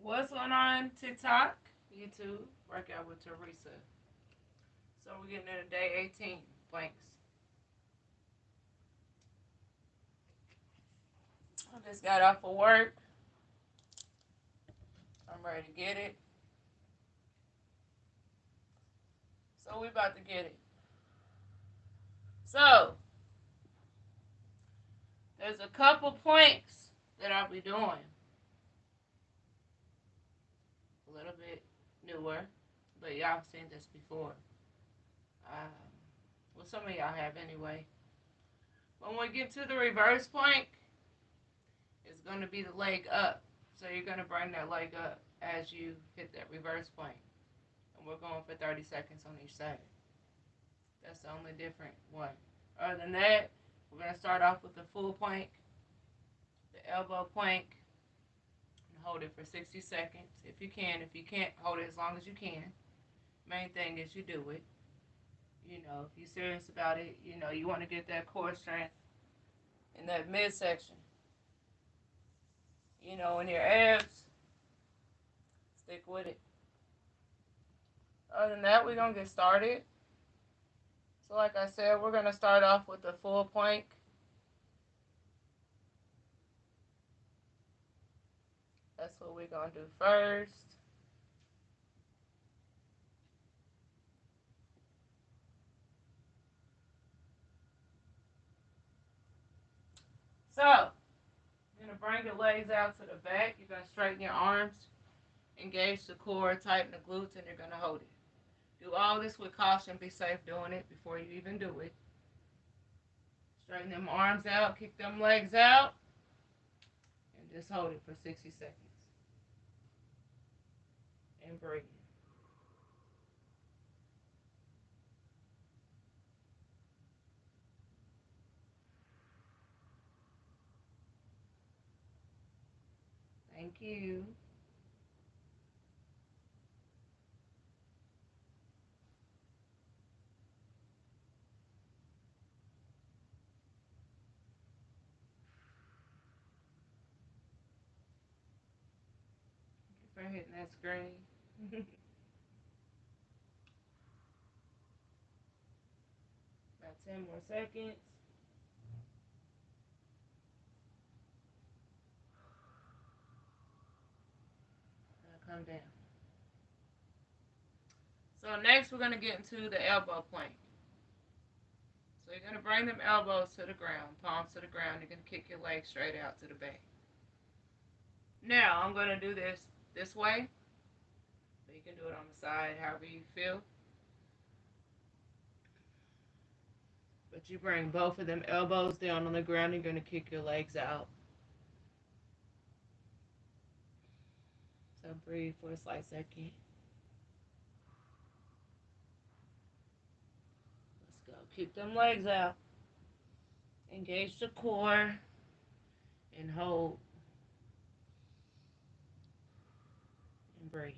What's going on TikTok, YouTube? Workout with Teresa. So we're getting into day 18, planks. I just got off of work. I'm ready to get it. So we about to get it. So there's a couple planks that I'll be doing. A little bit newer, but y'all have seen this before. Um, well, some of y'all have anyway. When we get to the reverse plank, it's going to be the leg up. So you're going to bring that leg up as you hit that reverse plank. And we're going for 30 seconds on each side. That's the only different one. Other than that, we're going to start off with the full plank, the elbow plank, and hold it for 60 seconds if you can. If you can't, hold it as long as you can. Main thing is you do it. You know, if you're serious about it, you know, you want to get that core strength in that midsection. You know, in your abs, stick with it. Other than that, we're going to get started. So like I said, we're going to start off with the full plank. That's what we're going to do first. So, you're going to bring your legs out to the back. You're going to straighten your arms, engage the core, tighten the glutes, and you're going to hold it. Do all this with caution. Be safe doing it before you even do it. Straighten them arms out, kick them legs out, and just hold it for 60 seconds. And breathe. Thank you. Thank you for hitting that screen. About 10 more seconds. Now come down. So next we're going to get into the elbow plank. So you're going to bring them elbows to the ground, palms to the ground. You're going to kick your legs straight out to the back. Now I'm going to do this way. But you can do it on the side, however you feel. But you bring both of them elbows down on the ground. You're going to kick your legs out. So breathe for a slight second. Let's go. Kick them legs out. Engage the core. And hold. And breathe.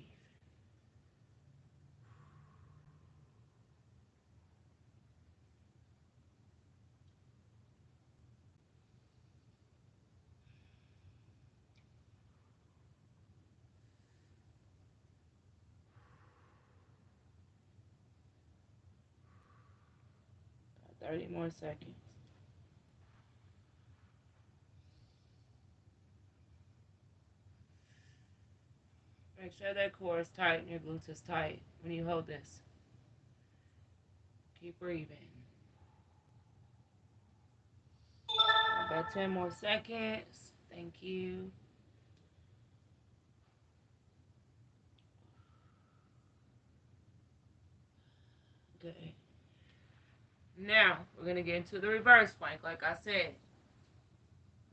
About 30 more seconds. Make sure that core is tight and your glutes is tight when you hold this. Keep breathing. About 10 more seconds. Thank you. Good. Now, we're going to get into the reverse plank, like I said.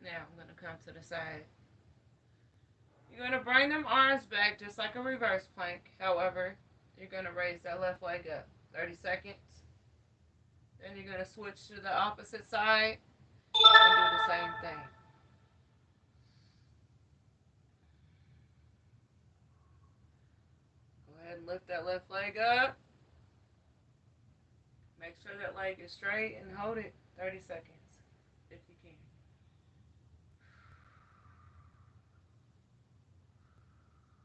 Now, I'm going to come to the side. You're going to bring them arms back just like a reverse plank. However, you're going to raise that left leg up. 30 seconds. Then you're going to switch to the opposite side and do the same thing. Go ahead and lift that left leg up. Make sure that leg is straight and hold it 30 seconds if you can.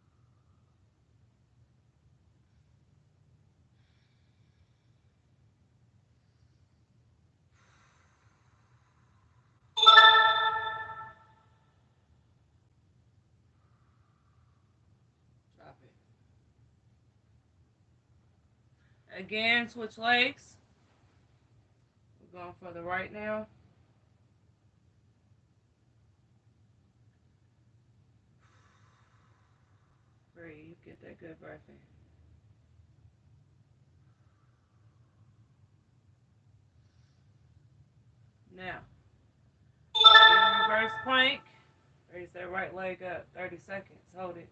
Good. Again, switch legs. We're going for the right now. Breathe. Get that good breath in. Now, reverse plank. Raise that right leg up. 30 seconds. Hold it.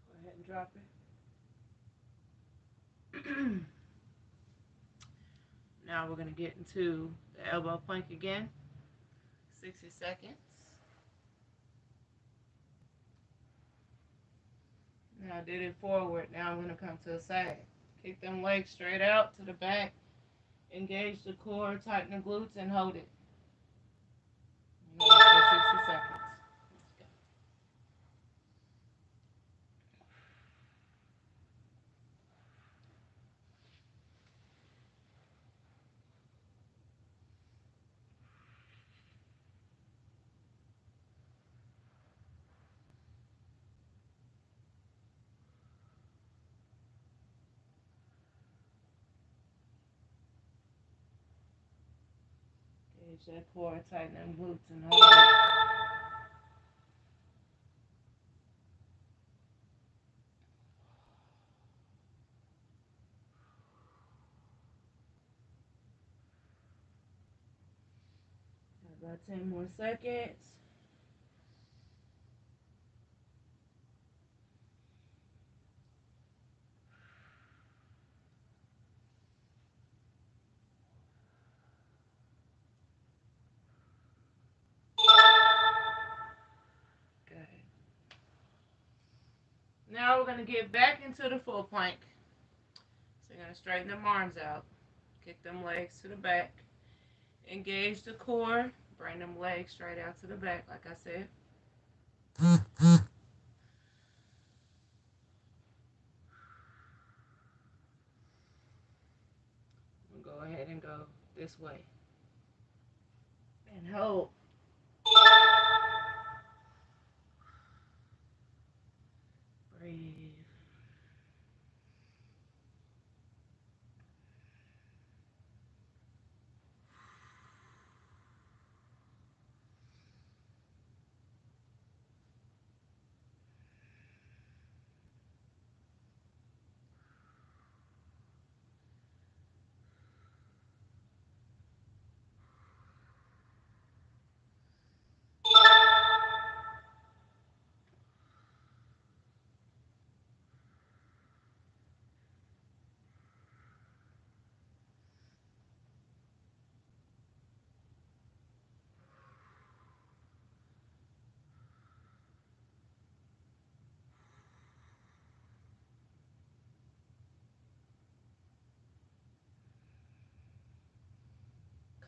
Go ahead and drop it. Now we're going to get into the elbow plank again. 60 seconds. Now I did it forward. Now I'm going to come to the side. Kick them legs straight out to the back. Engage the core, tighten the glutes, and hold it. Hold it for 60 seconds. Let's go. Engage that core, tighten them glutes, and hold it. About 10 more seconds. Good. Now we're going to get back into the full plank. So you're going to straighten them arms out. Kick them legs to the back. Engage the core. Bring them legs straight out to the back, like I said. We'll go ahead and go this way. And hold. Breathe.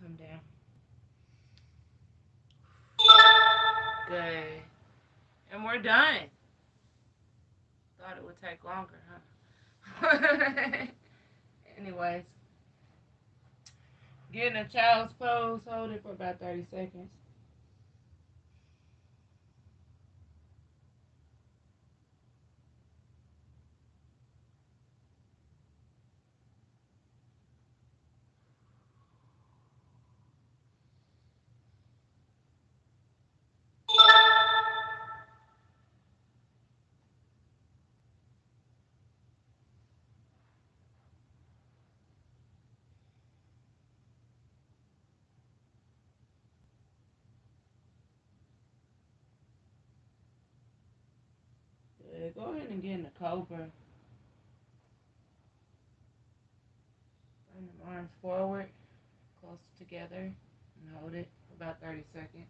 Come down. Good. And we're done. Thought it would take longer, huh? Anyways. Get in a child's pose. Hold it for about 30 seconds. Good. Go ahead and get in the cobra. Bring the arms forward, close together, and hold it for about 30 seconds.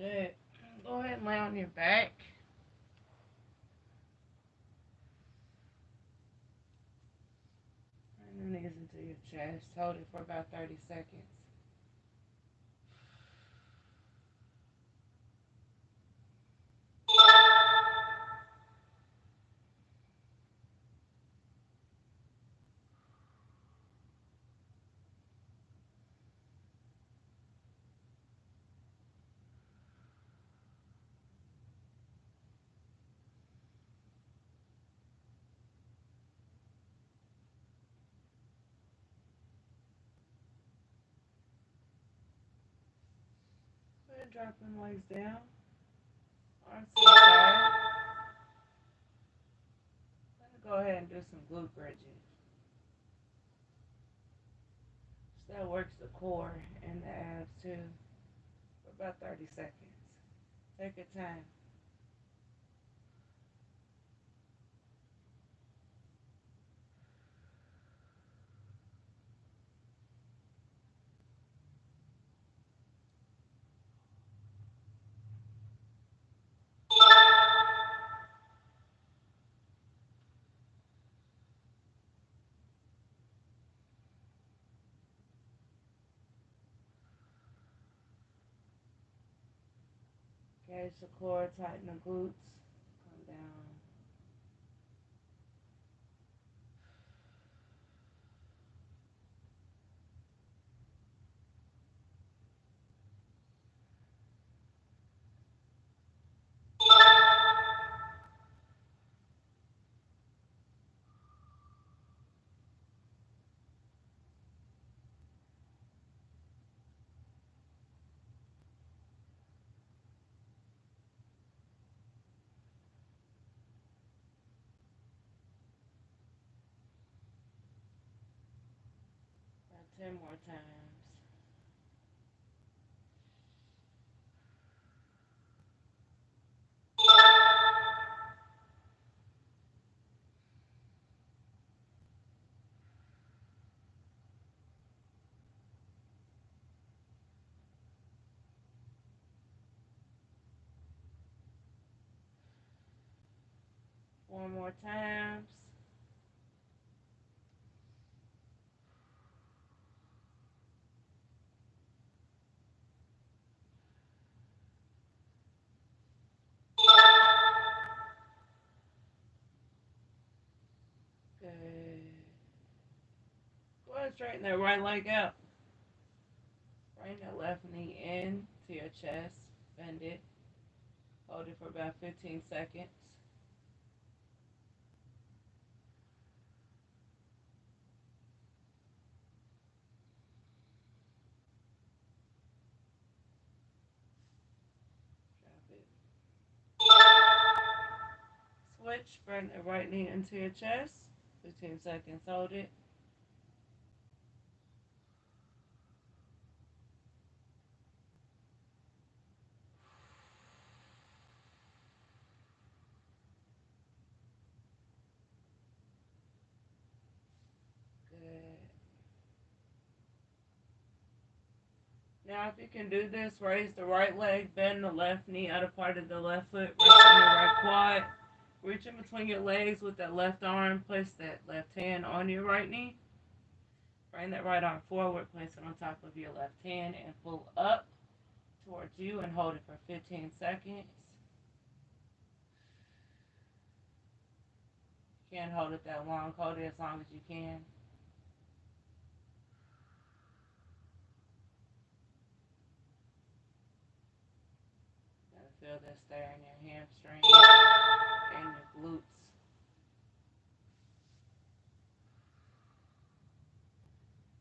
Good. Go ahead and lay on your back. Bring your knees into your chest. Hold it for about 30 seconds. Go ahead, dropping legs down. Arms to the side. Go ahead and do some glute bridges. So that works the core and the abs too for about 30 seconds. Take your time. Engage the core, tighten the glutes. Come down. About 10 more times. Four more times. Good. Go ahead and straighten that right leg out. Bring that left knee in to your chest. Bend it. Hold it for about 15 seconds. Drop it. Switch. Bring the right knee into your chest. 15 seconds. Hold it. Good. Now, if you can do this, raise the right leg, bend the left knee out of part of the left foot, rest on your right quad. Reach in between your legs with that left arm. Place that left hand on your right knee. Bring that right arm forward. Place it on top of your left hand and pull up towards you and hold it for 15 seconds. You can't hold it that long. Hold it as long as you can. Feel this there in your hamstrings and your glutes.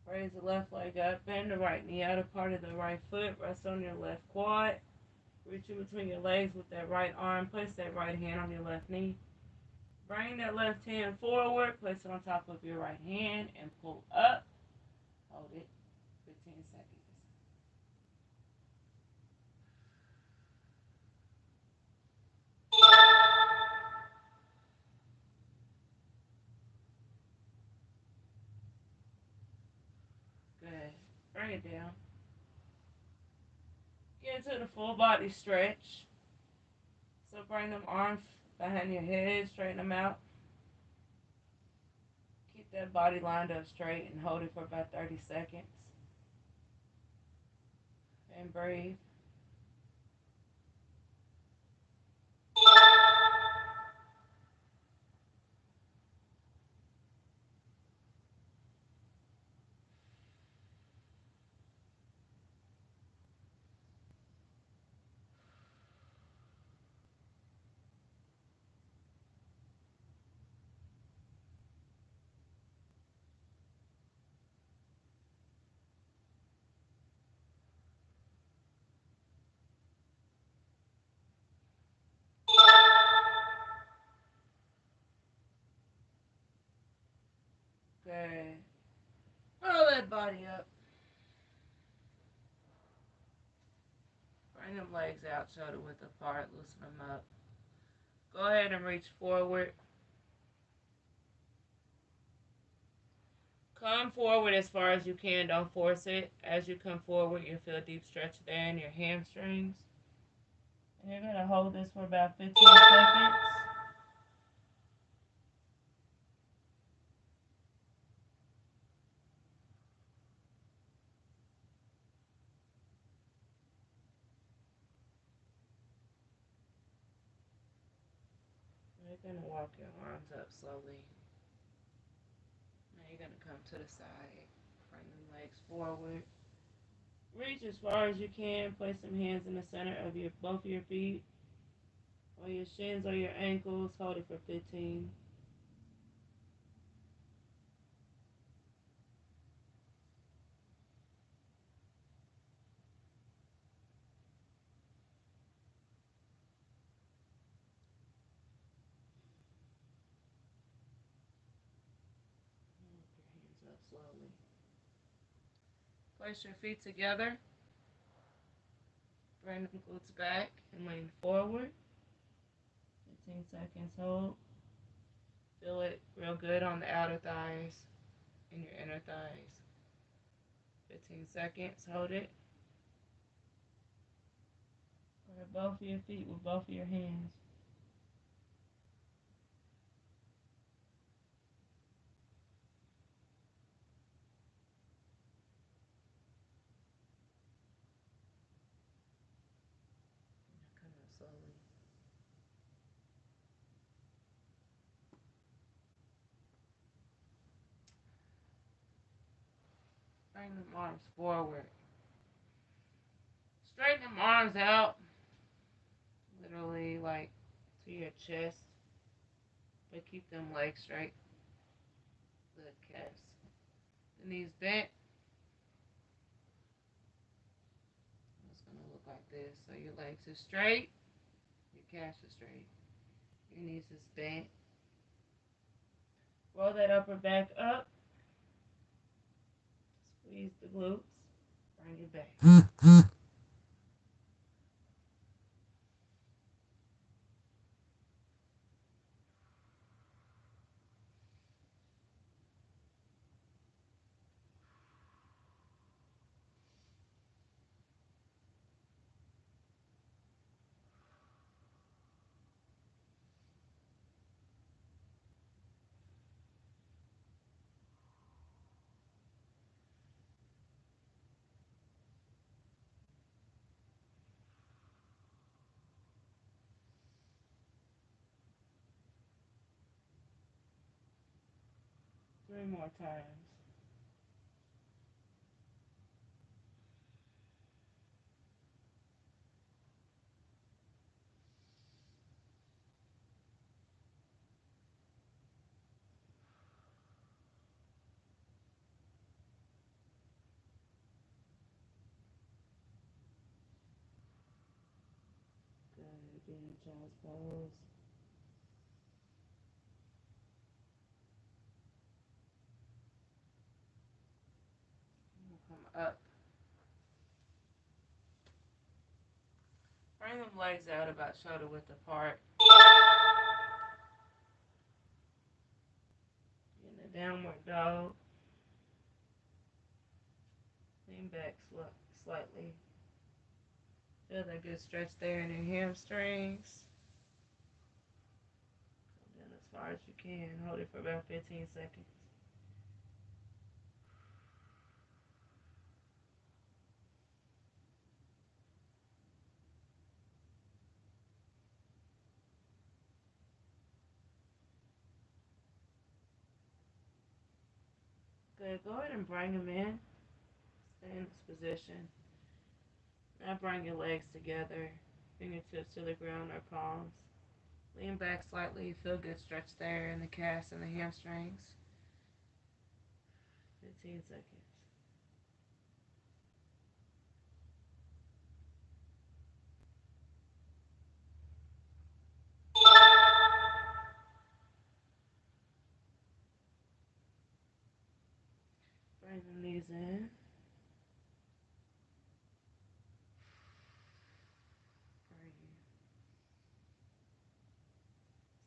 Raise the left leg up, bend the right knee out of part of the right foot, rest on your left quad. Reach in between your legs with that right arm, place that right hand on your left knee. Bring that left hand forward, place it on top of your right hand, and pull up. Hold it 15 seconds. Good. Bring it down. Again, into the full body stretch. So bring them arms behind your head, straighten them out. Keep that body lined up straight and hold it for about 30 seconds. And breathe. Good. Roll that body up. Bring them legs out, shoulder width apart, loosen them up. Go ahead and reach forward. Come forward as far as you can. Don't force it. As you come forward, you'll feel a deep stretch there in your hamstrings. And you're going to hold this for about 15 seconds. You're going to walk your arms up slowly. Now you're going to come to the side. Bring the legs forward. Reach as far as you can. Place some hands in the center of both of your feet, or your shins or your ankles. Hold it for 15. Your hands up slowly. Place your feet together. Bring the glutes back and lean forward. 15 seconds, hold. Feel it real good on the outer thighs and your inner thighs. 15 seconds, hold it. Grab both of your feet with both of your hands. Come up slowly. Bring them arms forward. Straighten them arms out. Literally like to your chest. But keep them legs straight. The calves. The knees bent. It's going to look like this. So your legs are straight. Your calves are straight. Your knees is bent. Roll that upper back up. Squeeze the glutes. Bring it back. 3 more times. Good. Again, child's pose. Come up. Bring them legs out about shoulder width apart. In the downward dog. Lean back slightly. Feel that good stretch there in your hamstrings. And then as far as you can, hold it for about 15 seconds. Good. Go ahead and bring them in. Stay in this position. Now bring your legs together. Fingertips to the ground or palms. Lean back slightly. Feel good stretch there in the calves and the hamstrings. 15 seconds. Bring the knees in.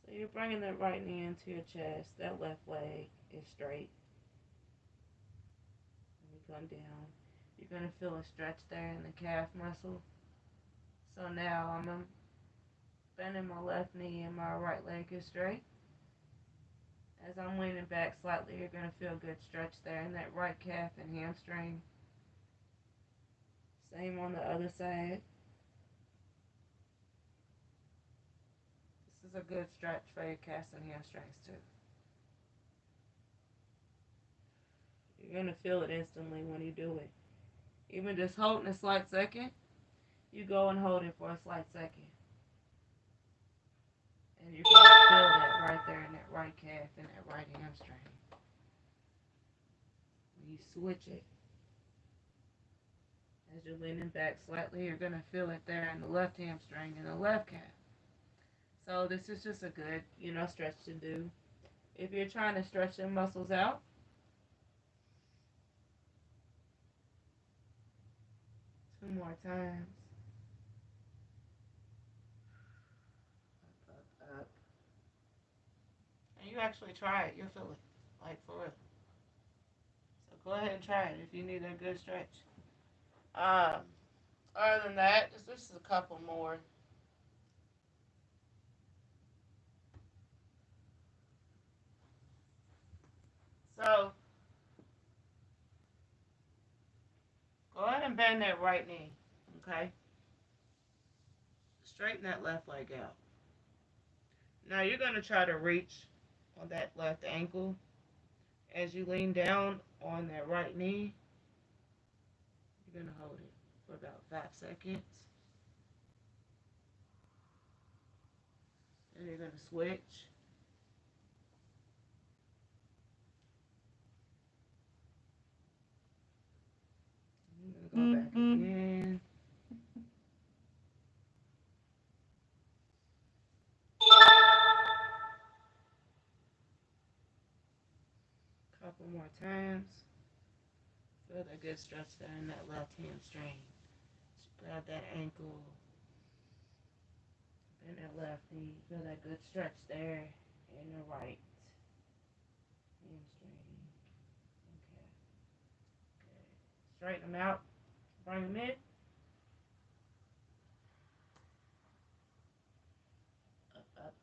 So you're bringing that right knee into your chest. That left leg is straight. And we come down. You're going to feel a stretch there in the calf muscle. So now I'm bending my left knee and my right leg is straight. As I'm leaning back slightly, you're going to feel a good stretch there in that right calf and hamstring. Same on the other side. This is a good stretch for your calves and hamstrings too. You're going to feel it instantly when you do it. Even just holding a slight second, you go and hold it for a slight second. And you're going to feel that right there in that right calf and that right hamstring. When you switch it, as you're leaning back slightly, you're going to feel it there in the left hamstring and the left calf. So this is just a good, stretch to do. If you're trying to stretch the muscles out, two more times. Up. And you actually try it. You'll feel it, like for real. So go ahead and try it if you need a good stretch. Other than that, this is a couple more. So go ahead and bend that right knee, okay? Straighten that left leg out. Now you're going to try to reach on that left ankle as you lean down on that right knee. You're going to hold it for about 5 seconds. And you're going to switch. You're going to go back again. Couple more times. Feel that good stretch there in that left hamstring. Grab that ankle. Bend that left knee. Feel that good stretch there in the right hamstring. Okay. Good. Straighten them out. Bring them in.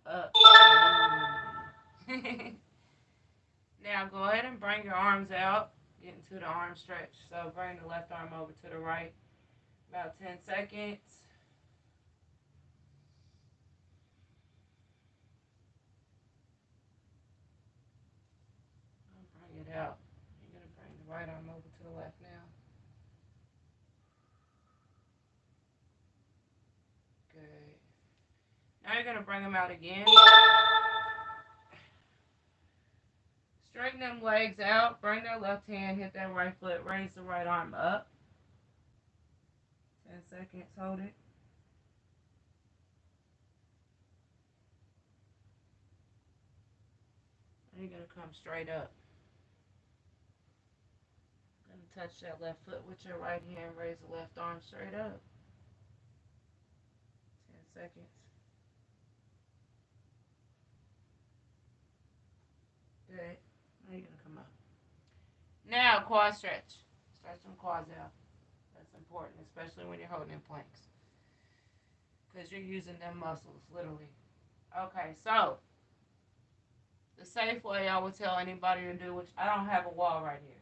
Up. Now go ahead and bring your arms out. Get into the arm stretch. So bring the left arm over to the right. About 10 seconds. Bring it out. You're going to bring the right arm over to the left now. Good. Now you're going to bring them out again. Straighten them legs out. Bring that left hand, hit that right foot, raise the right arm up. 10 seconds, hold it. And you're going to come straight up. Going to touch that left foot with your right hand, raise the left arm straight up. 10 seconds. Good. Now you're going to come up. Now, quad stretch. Stretch them quads out. That's important, especially when you're holding in planks. because you're using them muscles, literally. Okay, so the safe way I would tell anybody to do, which I don't have a wall right here.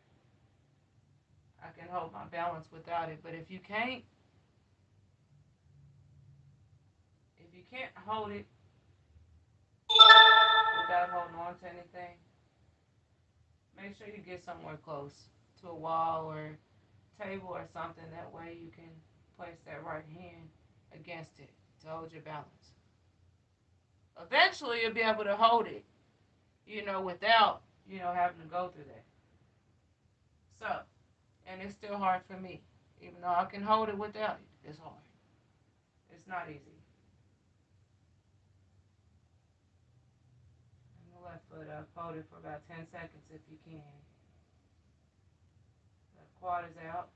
I can hold my balance without it, but if you can't hold it without holding on to anything, make sure you get somewhere close to a wall or table or something. That way you can place that right hand against it to hold your balance. Eventually you'll be able to hold it, without, having to go through that. So, and it's still hard for me. Even though I can hold it without it, it's hard. It's not easy. And the left foot up, hold it for about 10 seconds if you can. The quad is out.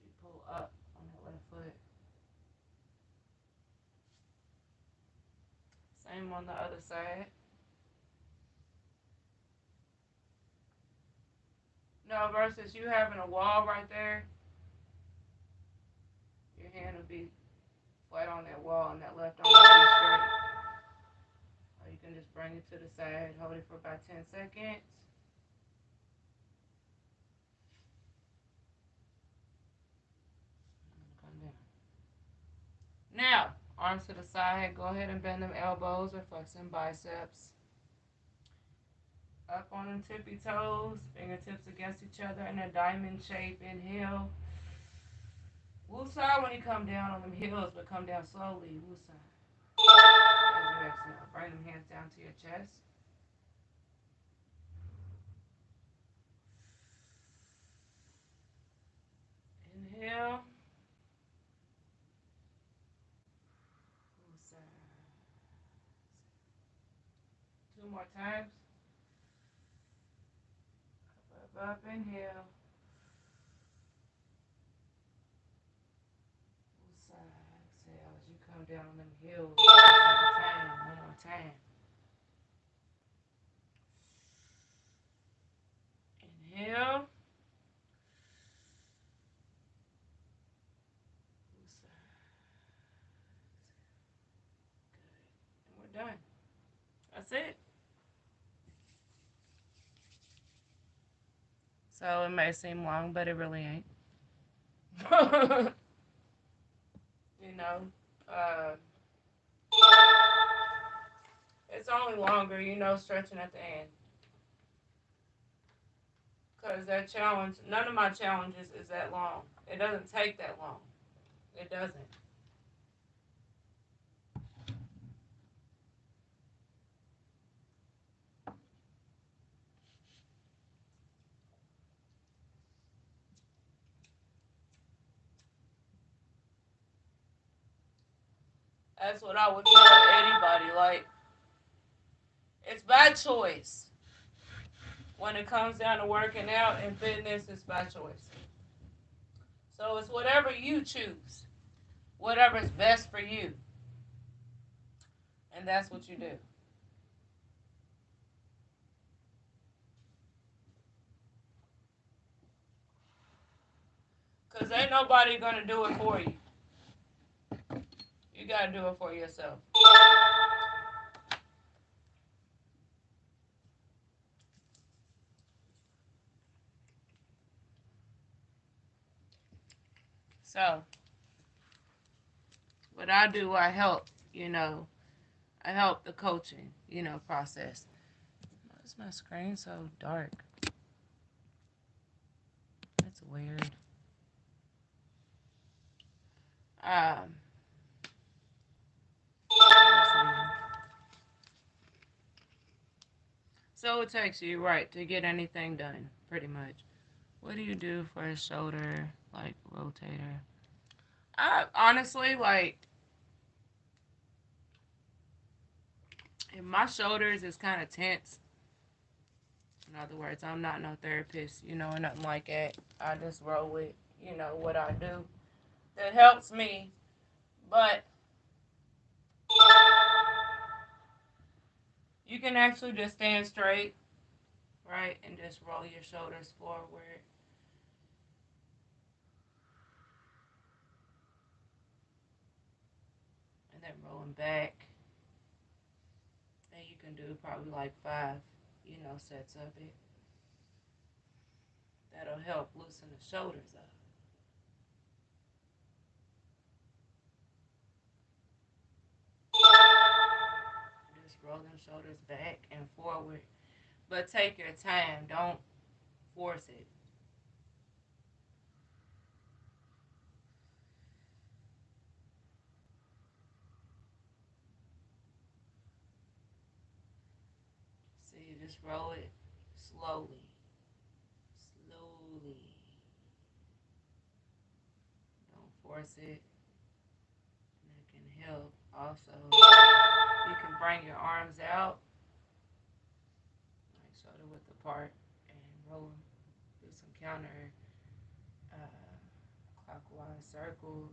You pull up on the left foot. Same on the other side. No, versus you having a wall right there, your hand will be flat on that wall and that left arm will be straight. Or you can just bring it to the side, hold it for about 10 seconds. Come down. Now, arms to the side, go ahead and bend them elbows or flex them biceps. Up on them tippy toes, fingertips against each other in a diamond shape. Inhale. Woosah when you come down on them heels, but come down slowly. Woosah. As you exhale, bring them hands down to your chest. Inhale. Woosah. Two more times. Up, inhale. Woosah. Exhale as you come down on them heels. One more time. Inhale. And we're done. That's it. So it may seem long, but it really ain't. you know, uh, it's only longer, stretching at the end. Because that challenge, none of my challenges is that long. It doesn't take that long. It doesn't. That's what I would tell anybody. Like, it's by choice. When it comes down to working out and fitness, it's by choice. So it's whatever you choose, whatever's best for you. And that's what you do. Because ain't nobody going to do it for you. You got to do it for yourself. So, what I do, I help, I help the coaching, process. Why is my screen so dark? That's weird. Um, so it takes you, right, to get anything done, pretty much. What do you do for a shoulder, like, rotator? I honestly, like, if my shoulders is kind of tense, in other words, I'm not no therapist, or nothing like that. I just roll with, what I do. That helps me. But you can actually just stand straight, right, and just roll your shoulders forward. and then rolling back. And you can do probably like 5, sets of it. That'll help loosen the shoulders up. Just roll them shoulders back and forward. But take your time. Don't force it. See, just roll it slowly. Slowly. Don't force it. And that can help. Also, you can bring your arms out, like shoulder width apart, and roll them. Do some counter clockwise circles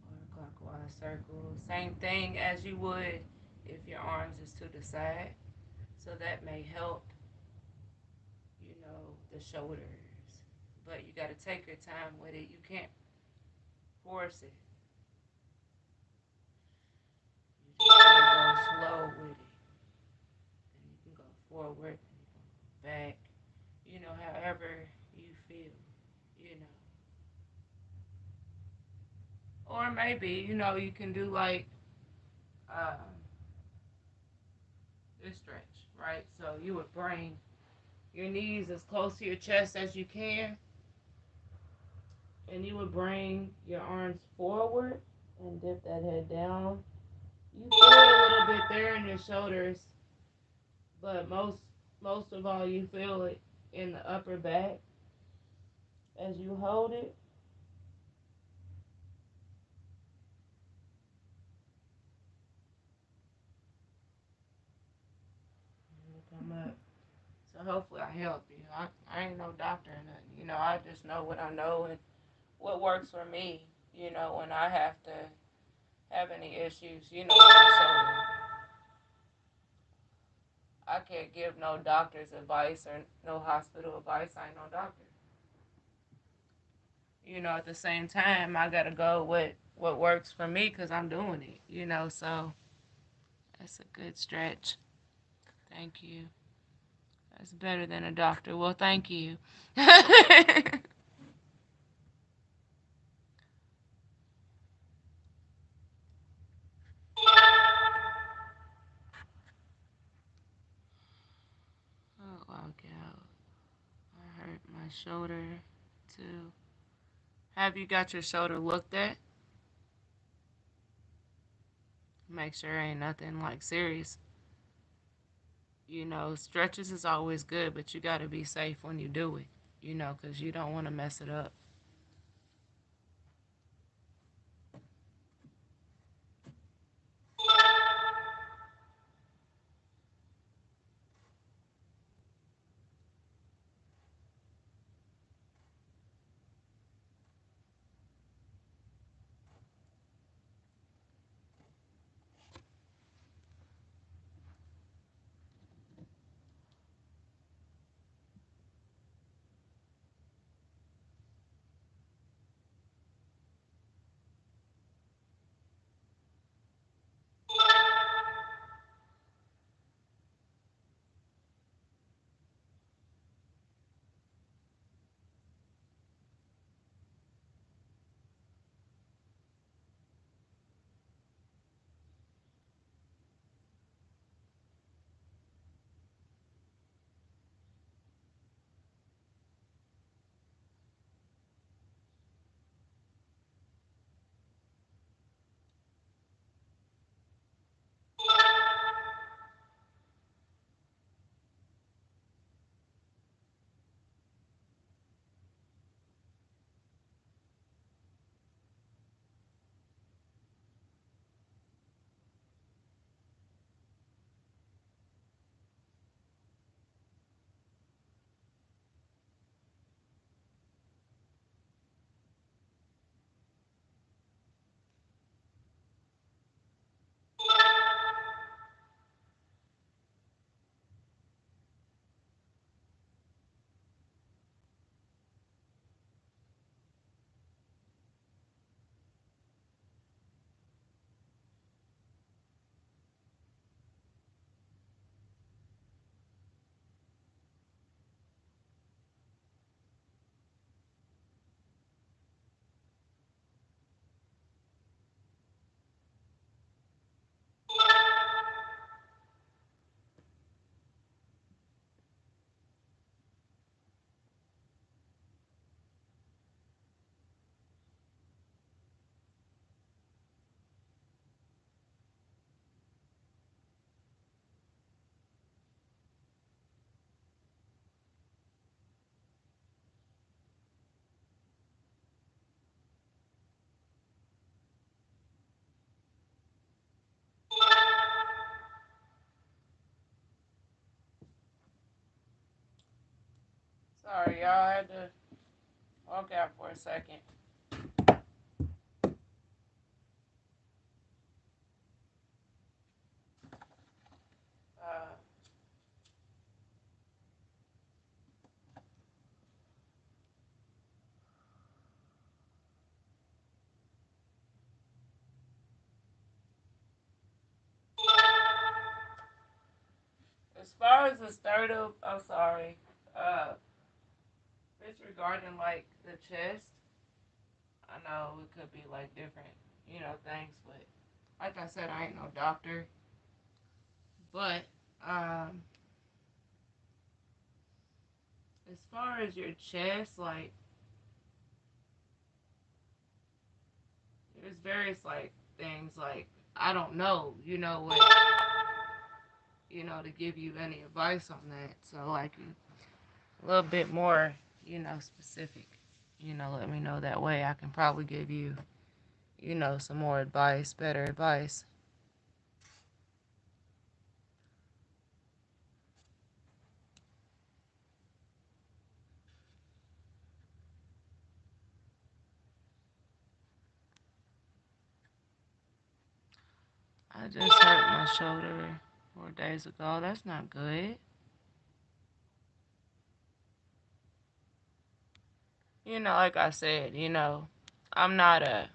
or clockwise circles. Same thing as you would if your arms is to the side. So that may help, the shoulders. But you got to take your time with it. You can't force it. You just gotta go slow with it. And you can go forward and you can go back. However you feel, you know. Or maybe, you can do like um, this stretch, right? So you would bring your knees as close to your chest as you can, and you would bring your arms forward and dip that head down. You feel it a little bit there in your shoulders, but most of all, you feel it in the upper back as you hold it. You come up. So hopefully I help you. I ain't no doctor or nothing. I just know what I know and what works for me. When I have to have any issues, with my shoulder. I can't give no doctor's advice or no hospital advice. I ain't no doctor. At the same time, I gotta go with what works for me because I'm doing it. So that's a good stretch. Thank you. That's better than a doctor. Well, thank you. Oh, walk out. I hurt my shoulder too. Have you got your shoulder looked at? Make sure ain't nothing like serious. Stretches is always good, but you got to be safe when you do it, because you don't want to mess it up. Sorry, y'all. I had to walk out for a second. Uh, as far as the sternum, I'm sorry. Uh, it's regarding like the chest. I know it could be like different, things, but like I said, I ain't no doctor. But um, as far as your chest, like there's various like things like I don't know, what, to give you any advice on that. So like a little bit more, specific. Let me know that way. I can probably give you, some more advice, better advice. I just hurt my shoulder 4 days ago. That's not good. Like I said, I'm not a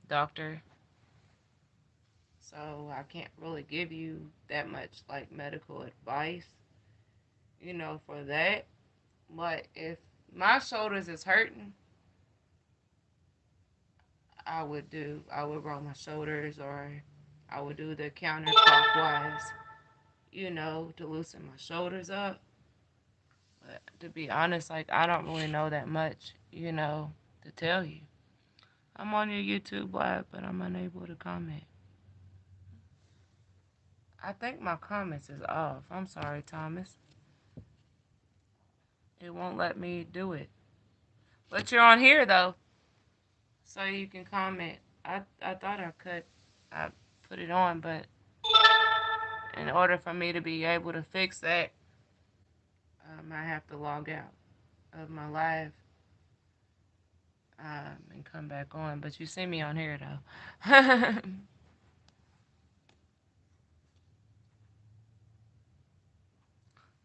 doctor, so I can't really give you that much like medical advice, for that. But if my shoulders is hurting, I would roll my shoulders or I would do the counterclockwise, to loosen my shoulders up. But to be honest, like I don't really know that much, to tell you. I'm on your YouTube live, but I'm unable to comment. I think my comments is off. I'm sorry, Thomas. It won't let me do it. But you're on here though, so you can comment. I thought I put it on, but in order for me to be able to fix that, I have to log out of my live and come back on. But you see me on here though.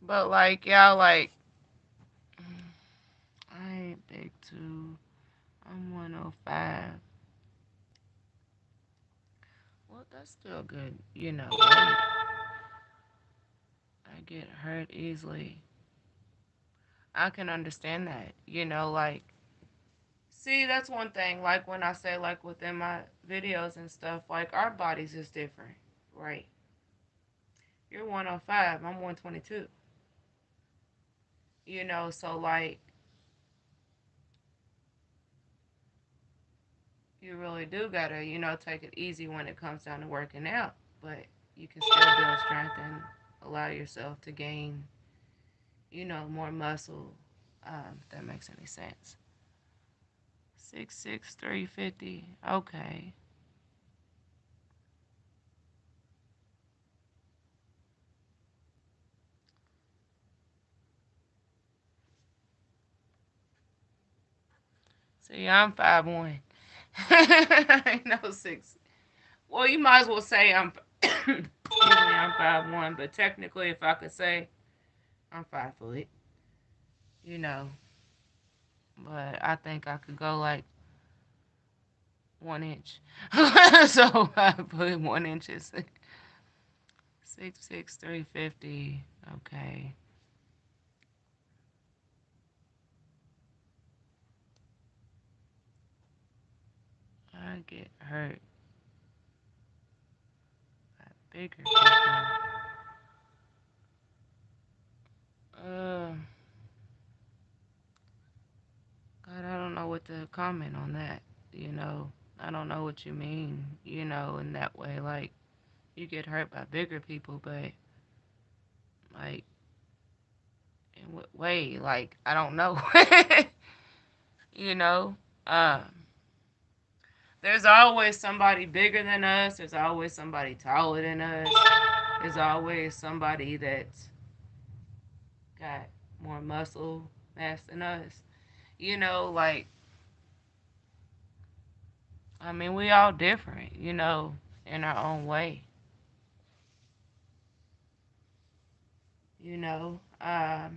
But like y'all, like I ain't big too. I'm 105. Well, that's still good, weight. I get hurt easily. I can understand that, like, see, that's one thing, like, when I say, like, within my videos and stuff, like, our bodies is different, right? You're 105, I'm 122, so, like, you really do gotta, take it easy when it comes down to working out, but you can still build strength and allow yourself to gain, more muscle, if that makes any sense. 6'6", 350. Okay. See, I'm 5'1". I know 6. Well, you might as well say I'm. Excuse me, I'm 5'1", but technically, if I could say, I'm 5 foot. You know, but I think I could go like 1 inch. So I put 1 inches. 6'6", 350. Okay. I get hurt by bigger people. Uh, God, I don't know what to comment on that. You know, I don't know what you mean, in that way. Like, you get hurt by bigger people, but, like, in what way? Like, I don't know. you know? Um, there's always somebody bigger than us. There's always somebody taller than us. There's always somebody that's got more muscle. mass than us. You know, like, I mean, we all different, in our own way. You know, my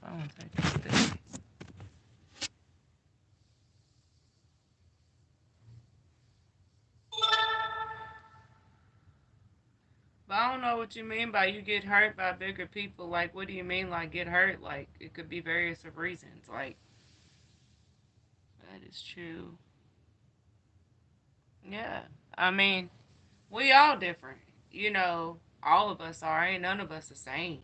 phone's like this. But I don't know what you mean by you get hurt by bigger people. Like, what do you mean, like, get hurt? Like, it could be various of reasons. Like, that is true. Yeah. I mean, we all different. All of us are. Ain't none of us the same.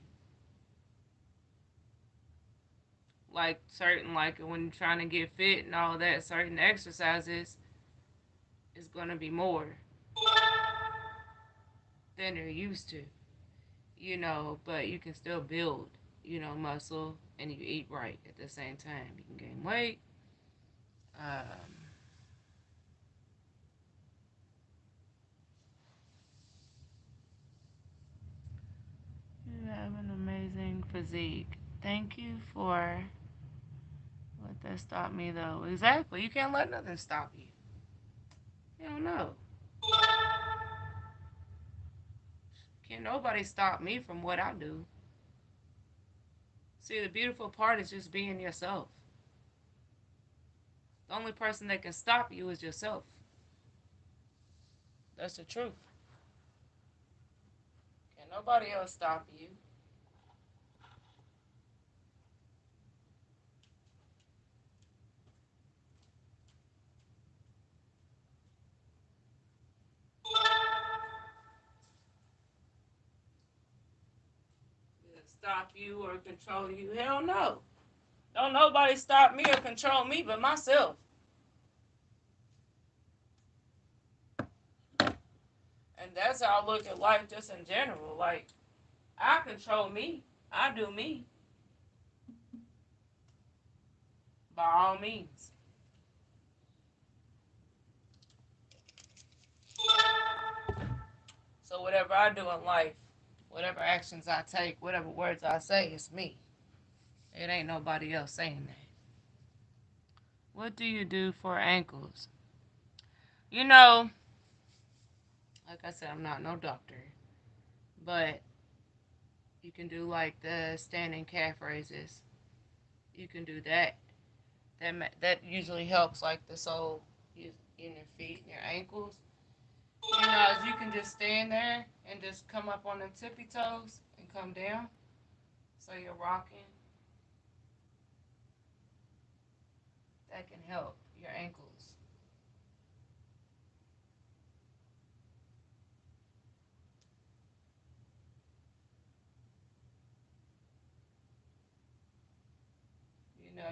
Like, certain, like, when you're trying to get fit and all that, certain exercises is going to be more than they're used to, but you can still build, muscle and you eat right at the same time. You can gain weight. Um, you have an amazing physique. Thank you for let that stop me though. Exactly. You can't let nothing stop you. You don't know. Can't nobody stop me from what I do. See, the beautiful part is just being yourself. The only person that can stop you is yourself. That's the truth. Can't nobody else stop you. Stop you or control you. Hell no. Don't nobody stop me or control me but myself. And that's how I look at life just in general. Like, I control me. I do me. By all means. So whatever I do in life, whatever actions I take, whatever words I say, it's me. It ain't nobody else saying that. What do you do for ankles? You know, like I said, I'm not no doctor, but you can do like the standing calf raises. You can do that. That usually helps like the sole in your feet and your ankles. As you can just stand there and just come up on them tippy toes and come down. So you're rocking. That can help your ankles.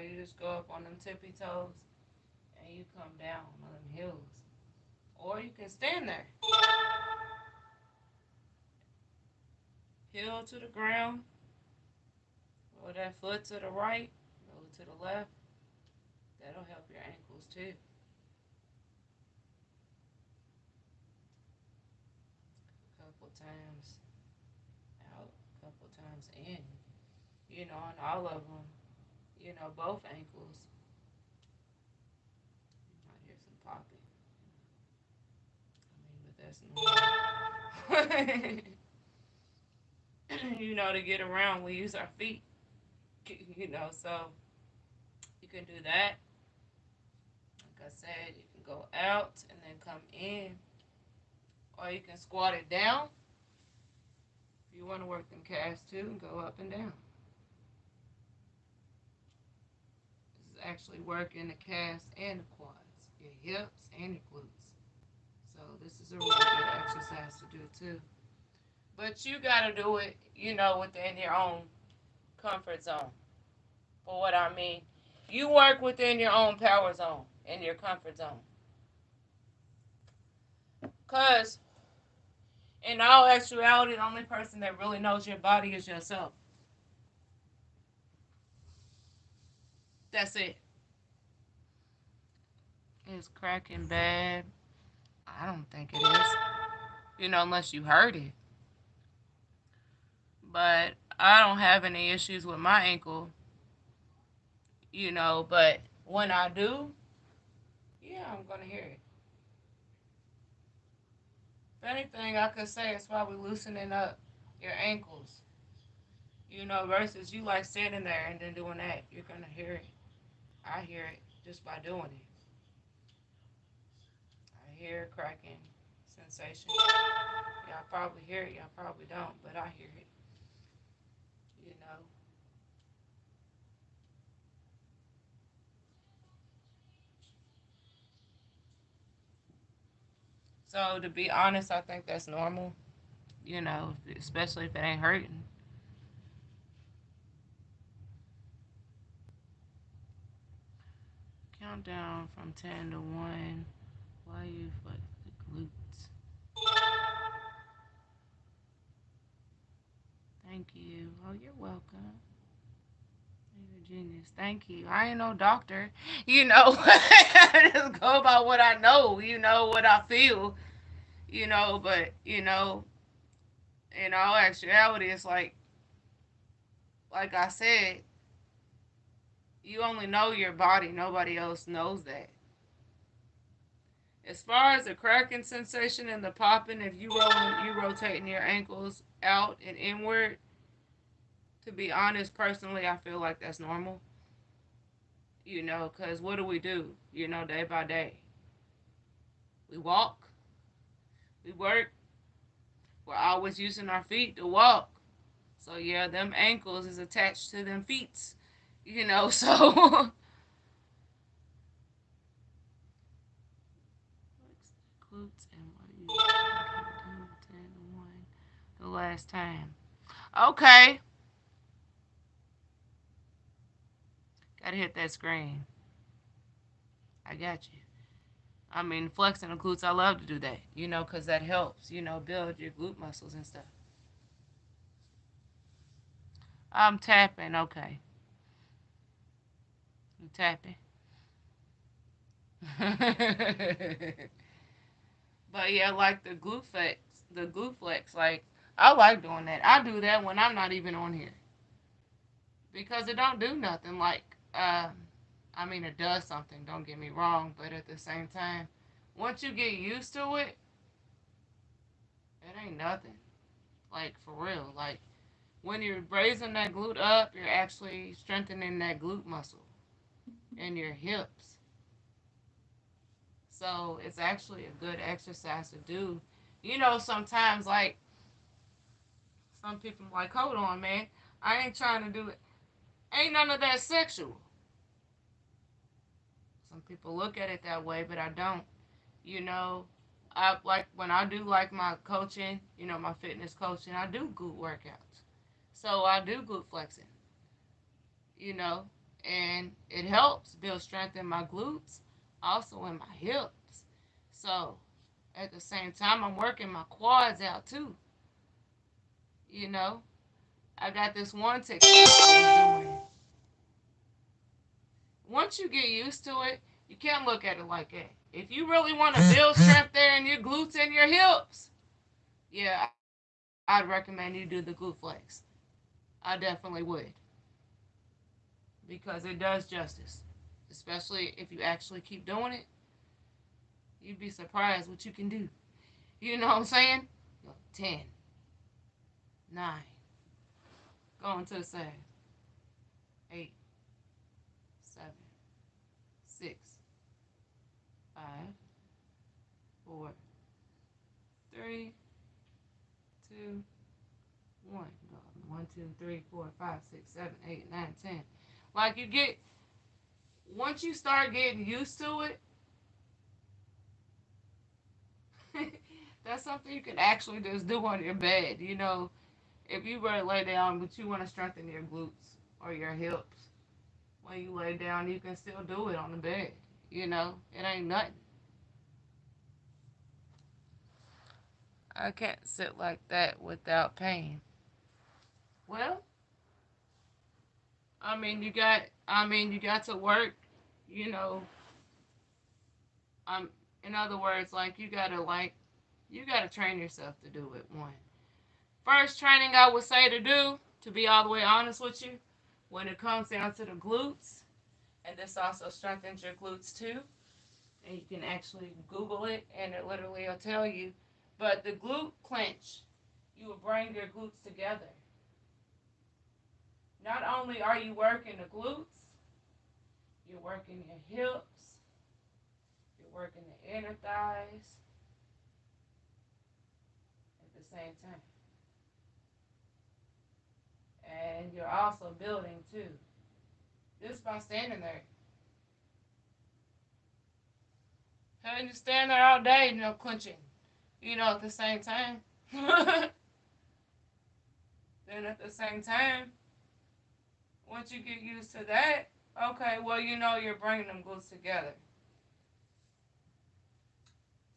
You just go up on them tippy toes and you come down on them heels. Or you can stand there. Heel to the ground. Roll that foot to the right. Roll it to the left. That'll help your ankles too. A couple times out, a couple times in. And all of them. Both ankles. You might hear some popping. But that's normal. To get around, we use our feet. So you can do that. Like I said, you can go out and then come in, or you can squat it down. If you want to work them calves too, and go up and down. This is actually working the calves and the quads, your hips and your glutes. So this is a really good exercise to do too. But you gotta do it, within your own comfort zone. For what I mean, you work within your own power zone and your comfort zone. Cause in all actuality, the only person that really knows your body is yourself. That's it. Is cracking bad? I don't think it is. Unless you heard it. But I don't have any issues with my ankle, but when I do, yeah, I'm gonna hear it. If anything, I could say it's probably loosening up your ankles, versus you like standing there and then doing that. You're gonna hear it. I hear it just by doing it. I hear cracking sensation. Y'all probably hear it, y'all probably don't, but I hear it, you know. So to be honest, I think that's normal, especially if it ain't hurting. Countdown from 10 to 1. Why you flex the glutes? Thank you. Oh, you're welcome. You're a genius. Thank you. I ain't no doctor. I just go by what I know, what I feel, but, in all actuality, it's like I said, you only know your body. Nobody else knows that. As far as the cracking sensation and the popping, if you rotating your ankles out and inward, to be honest, personally, I feel like that's normal. Because what do? Day by day. We walk, we work, we're always using our feet to walk. So, yeah, them ankles is attached to them feet, so. Glutes and what you can do 10 to 1 the last time. Okay. Gotta hit that screen. I got you. I mean, flexing the glutes, I love to do that, because that helps, build your glute muscles and stuff. I'm tapping, okay. You tapping. But yeah, like the glute flex, like, I like doing that. I do that when I'm not even on here. Because it don't do nothing. Like, I mean, it does something, don't get me wrong, but at the same time, once you get used to it, it ain't nothing. Like, for real. Like, when you're raising that glute up, you're actually strengthening that glute muscle in your hips. So it's actually a good exercise to do. Sometimes, like, some people like, hold on, man, I ain't trying to do it. Ain't none of that sexual. Some people look at it that way, but I don't. You know, I like when I do like my coaching, my fitness coaching, I do glute workouts. So I do glute flexing, you know, and it helps build strength in my glutes, also in my hips. So at the same time, I'm working my quads out too, you know. I got this one technique I was doing. Once you get used to it, you can't look at it like that. If you really want to build strength there in your glutes and your hips, yeah, I'd recommend you do the glute flex. I definitely would. Because it does justice. Especially if you actually keep doing it, you'd be surprised what you can do. You know what I'm saying? 10, 9, going to the side, 8, 7, 6, 5, 4, 3, 2, 1. 1, 2, 3, 4, 5, 6, 7, 8, 9, 10. Like once you start getting used to it, that's something you can actually just do on your bed. If you were to lay down, but you want to strengthen your glutes or your hips, when you lay down, you can still do it on the bed. It ain't nothing. I can't sit like that without pain. Well, you got to work, you know, in other words, like you gotta train yourself to do it. One. First training I would say to do, To be all the way honest with you, when it comes down to the glutes, and this also strengthens your glutes too, and you can actually Google it, and it literally will tell you. But the glute clench, you will bring your glutes together. Not only are you working the glutes, you're working your hips, you're working the inner thighs at the same time. And you're also building too. Just by standing there. And you stand there all day, clenching, at the same time. Then at the same time, once you get used to that, okay, well, you're bringing them glutes together.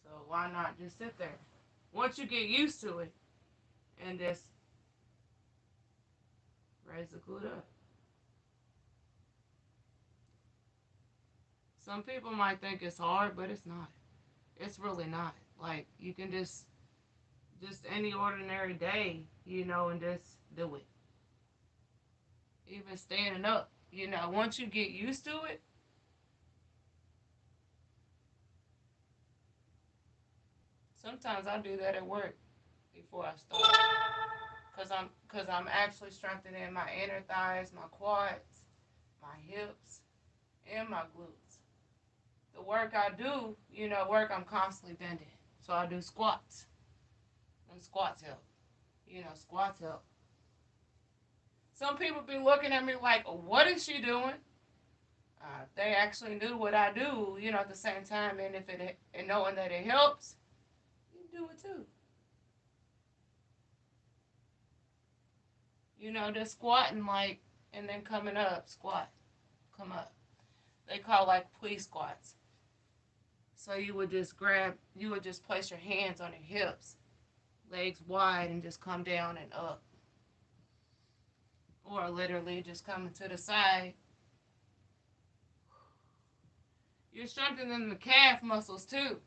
So why not just sit there? Once you get used to it, and just raise the glute up. Some people might think it's hard, but it's not. It's really not. Like, you can just any ordinary day, and just do it. Even standing up, once you get used to it, sometimes I do that at work before I start. Cause I'm actually strengthening my inner thighs, my quads, my hips, and my glutes. The work I do, I'm constantly bending. So I do squats. And squats help. Squats help. Some people be looking at me like, what is she doing? They actually knew what I do, at the same time, and knowing that it helps, you do it too. Just squatting and then coming up, squat, come up. They call plie squats. So you would just place your hands on your hips, legs wide, and just come down and up. Or literally just coming to the side. You're strengthening the calf muscles too.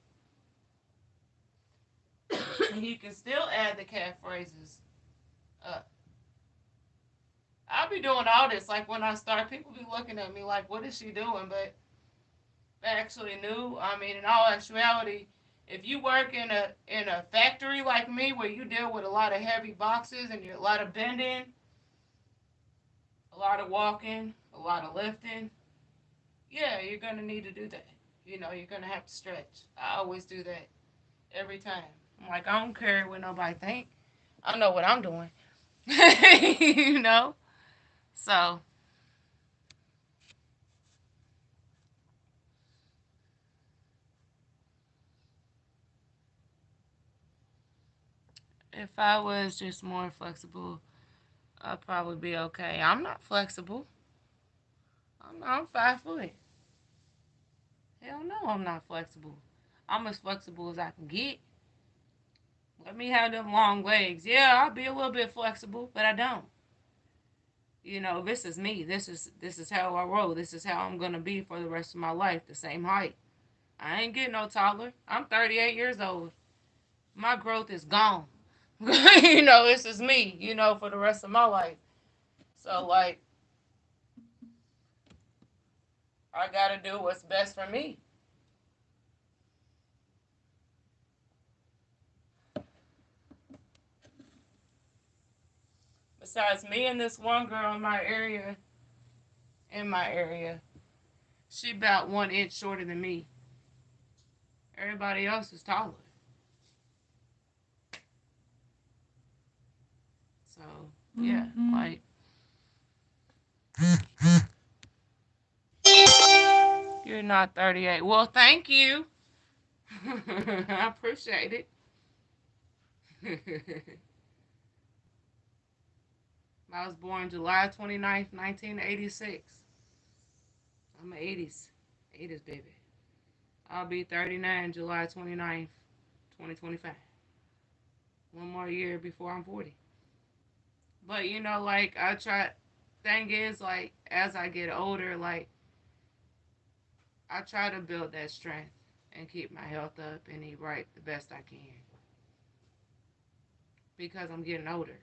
You can still add the calf raises up. I'll be doing all this. Like when I start, people be looking at me like, what is she doing? But they actually knew. I mean, in all actuality, if you work in a factory like me where you deal with a lot of heavy boxes and a lot of bending, a lot of walking, a lot of lifting, yeah, you're going to need to do that. You're going to have to stretch. I always do that every time. I'm like, I don't care what nobody think. I know what I'm doing. So, if I was just more flexible, I'd probably be okay. I'm not flexible. I'm 5 foot. Hell no, I'm not flexible. I'm as flexible as I can get. Let me have them long legs. Yeah, I'll be a little bit flexible, but I don't. This is me. This is how I roll. This is how I'm gonna be for the rest of my life. The same height. I ain't getting no taller. I'm 38 years old. My growth is gone. This is me. For the rest of my life. So I gotta do what's best for me. Besides me and this one girl in my area, she about 1 inch shorter than me. Everybody else is taller. So yeah, you're not 38. Well, thank you. I appreciate it. I was born July 29th, 1986. I'm an 80s baby. I'll be 39 July 29th, 2025. One more year before I'm 40. But I try. Thing is, as I get older, I try to build that strength and keep my health up and eat right the best I can. Because I'm getting older.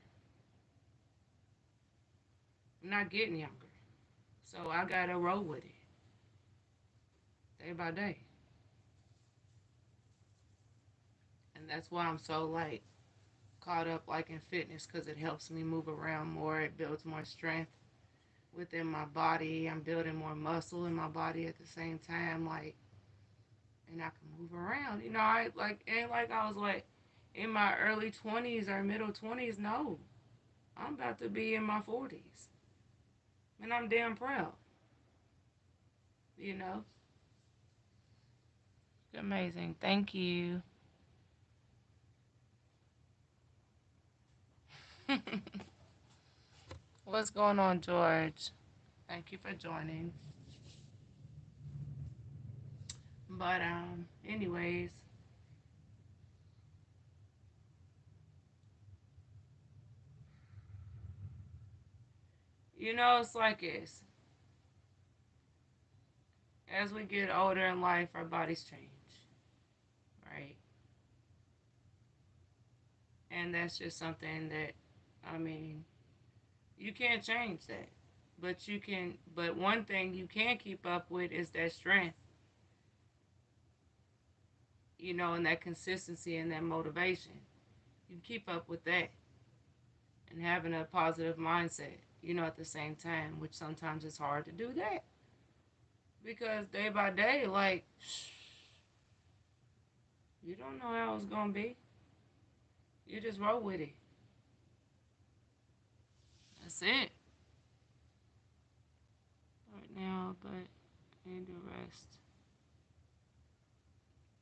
not getting younger. So I gotta roll with it day by day. And that's why I'm so like caught up like in fitness, because it helps me move around more. It builds more strength within my body. I'm building more muscle in my body at the same time, like, and I can move around. I like ain't like I was like in my early 20s or middle 20s. No, I'm about to be in my 40s, and I'm damn proud. You know, amazing. Thank you. What's going on, George? Thank you for joining. But anyways, it's like this. As we get older in life, our bodies change, right? And that's just something that, I mean, you can't change that. But you can, but one thing you can keep up with is that strength, and that consistency and that motivation. You keep up with that and having a positive mindset, at the same time, which sometimes it's hard to do that because day by day, like, you don't know how it's going to be. You just roll with it. That's it. Right now, but I need to rest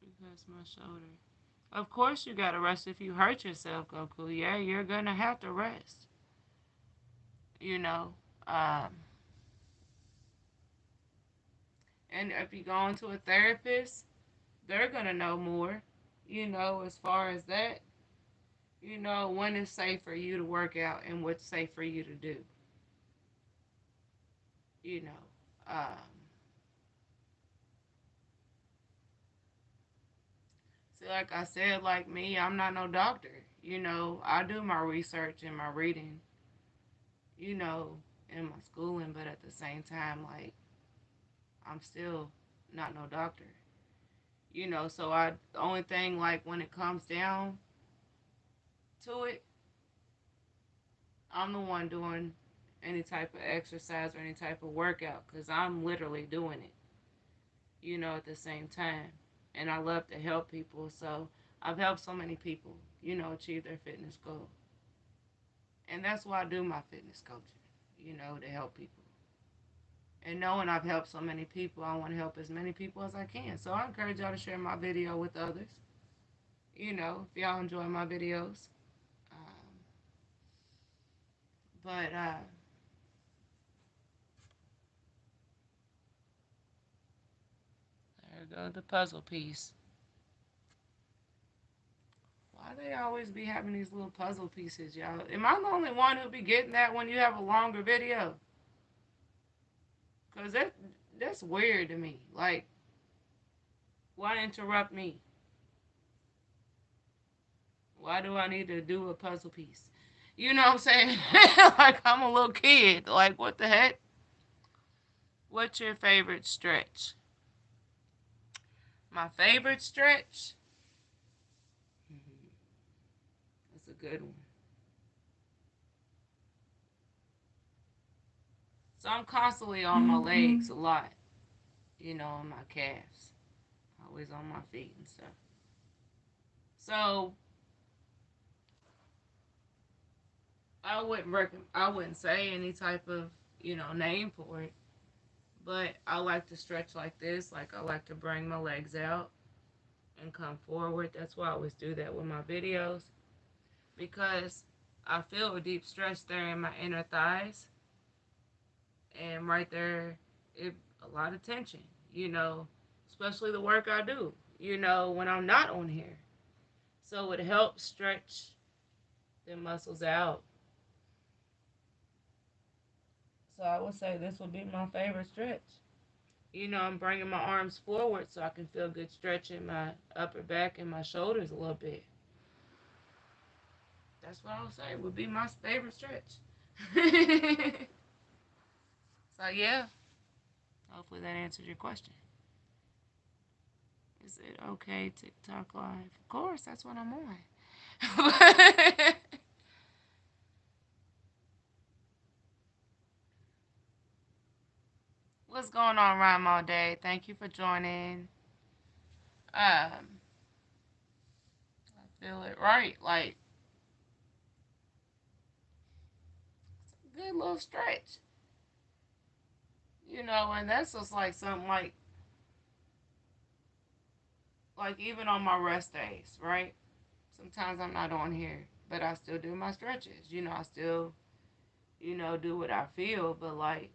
because my shoulder. Of course, you gotta rest if you hurt yourself, Goku. Yeah, you're gonna have to rest. You know, um, and if you go into a therapist, they're gonna know more. As far as that, when it's safe for you to work out and what's safe for you to do. You know, see, like I said, like me, I'm not no doctor. I do my research and my reading. You know, in my schooling, but at the same time, like I'm still not no doctor. So the only thing like when it comes down to it, I'm the one doing any type of exercise or any type of workout because I'm literally doing it, at the same time. And I love to help people. So I've helped so many people, achieve their fitness goal. And that's why I do my fitness coaching, to help people. And knowing I've helped so many people, I want to help as many people as I can. So I encourage y'all to share my video with others, if y'all enjoy my videos. Um, but there goes the puzzle piece. Why they always be having these little puzzle pieces, y'all? Am I the only one who be getting that when you have a longer video? Cause that's weird to me. Like, why interrupt me? Why do I need to do a puzzle piece? You know what I'm saying? Like I'm a little kid. Like what the heck? What's your favorite stretch? My favorite stretch? Mm-hmm. That's a good one. So I'm constantly on my legs a lot, on my calves, always on my feet and stuff. So I wouldn't say any type of name for it, but I like to stretch like this. Like I like to bring my legs out and come forward. That's why I always do that with my videos because I feel a deep stretch there in my inner thighs, and right there, a lot of tension. You know, especially the work I do. When I'm not on here, so it helps stretch the muscles out. So I would say this would be my favorite stretch. I'm bringing my arms forward so I can feel good stretch in my upper back and my shoulders a little bit. That's what I would say would be my favorite stretch. So yeah, hopefully that answered your question. Is it okay TikTok live? Of course, that's what I'm on. What's going on, Rhyme All Day? Thank you for joining. I feel it right. Like, good little stretch. And that's just like something like even on my rest days, right? Sometimes I'm not on here, but I still do my stretches. I still, do what I feel, but like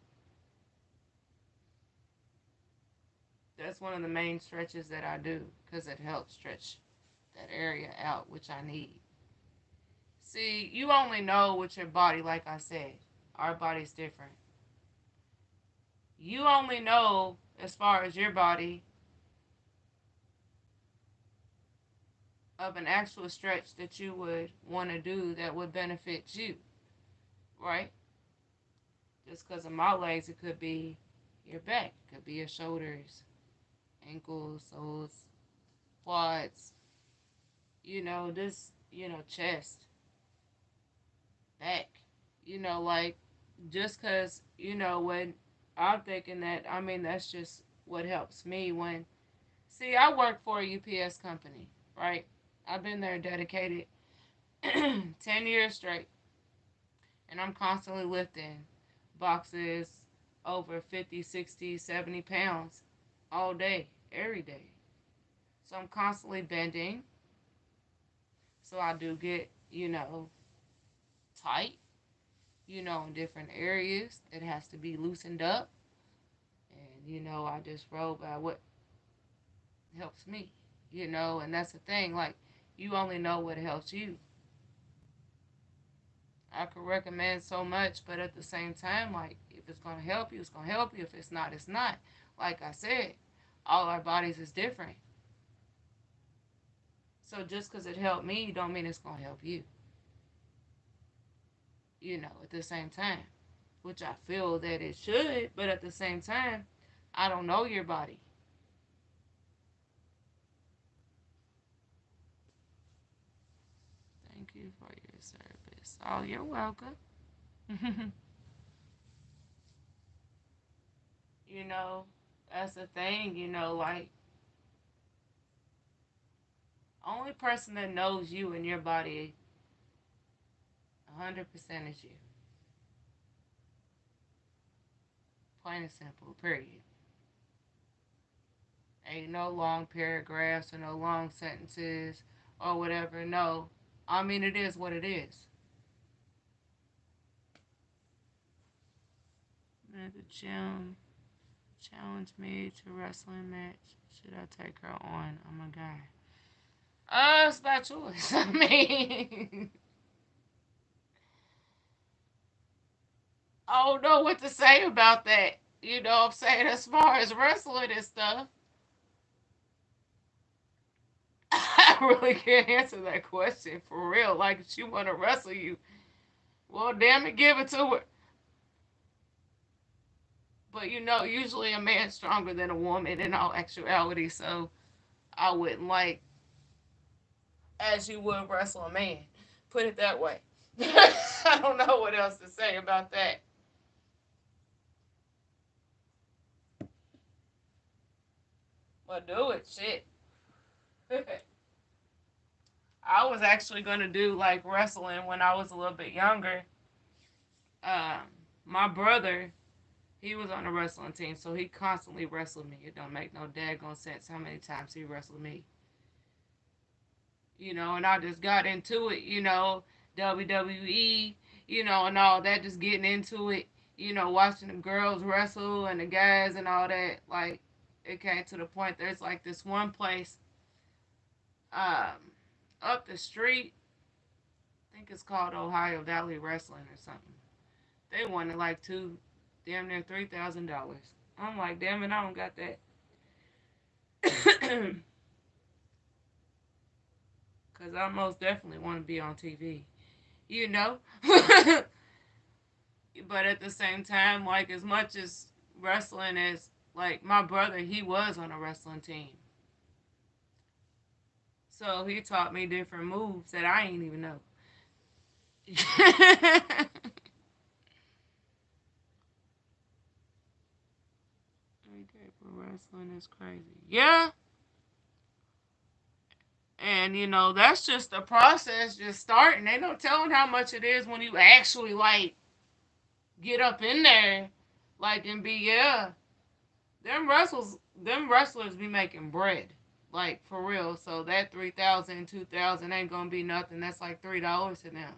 that's one of the main stretches that I do because it helps stretch that area out, which I need. See, you only know what your body, like I said, our body's different. You only know as far as your body of an actual stretch that you would want to do that would benefit you, right? Just because of my legs, it could be your back, it could be your shoulders, ankles, soles, quads, chest, back. Like just because, when I'm thinking that, I mean, that's just what helps me when, see, I work for a UPS company, right? I've been there dedicated 10 years straight, and I'm constantly lifting boxes over 50, 60, 70 pounds all day, every day. So I'm constantly bending. So I do get, tight, in different areas. It has to be loosened up. And, I just roll by what helps me, and that's the thing. Like, you only know what helps you. I could recommend so much, but at the same time, like, if it's going to help you, it's going to help you. If it's not, it's not. Like I said, all our bodies is different. So just because it helped me, don't mean it's going to help you, at the same time. Which I feel that it should, but at the same time, I don't know your body. Thank you for your service. Oh, you're welcome. you know, that's the thing, like, only person that knows you and your body 100% is you. Plain and simple, period. Ain't no long paragraphs or no long sentences or whatever. No. I mean, it is what it is. At the gym, challenge me to wrestling match. Should I take her on? Oh my god. It's by choice. I mean, I don't know what to say about that. I'm saying, as far as wrestling and stuff, I really can't answer that question for real. Like, if she want to wrestle you, well, damn it, give it to her. But usually a man's stronger than a woman in all actuality, so I wouldn't like as you would wrestle a man. Put it that way. I don't know what else to say about that. But do it, shit. I was actually gonna do like wrestling when I was a little bit younger. Um, my brother, he was on the wrestling team, so he constantly wrestled me. It don't make no daggone sense how many times he wrestled me. And I just got into it, WWE, and all that, just getting into it, watching the girls wrestle and the guys and all that. Like, it came to the point there's like this one place um, up the street, I think it's called Ohio Valley Wrestling or something. They wanted like damn near $3,000. I'm like, damn it, I don't got that. Because I most definitely want to be on TV, you know? But at the same time, like as much as wrestling is like my brother, he was on a wrestling team. So he taught me different moves that I ain't even know. Okay, for wrestling is crazy. Yeah. And that's just the process just starting. They don't telling how much it is when you actually like get up in there, like and be yeah. Them wrestlers be making bread. Like for real. So that 3,000, 2,000 ain't gonna be nothing. That's like $3 to them.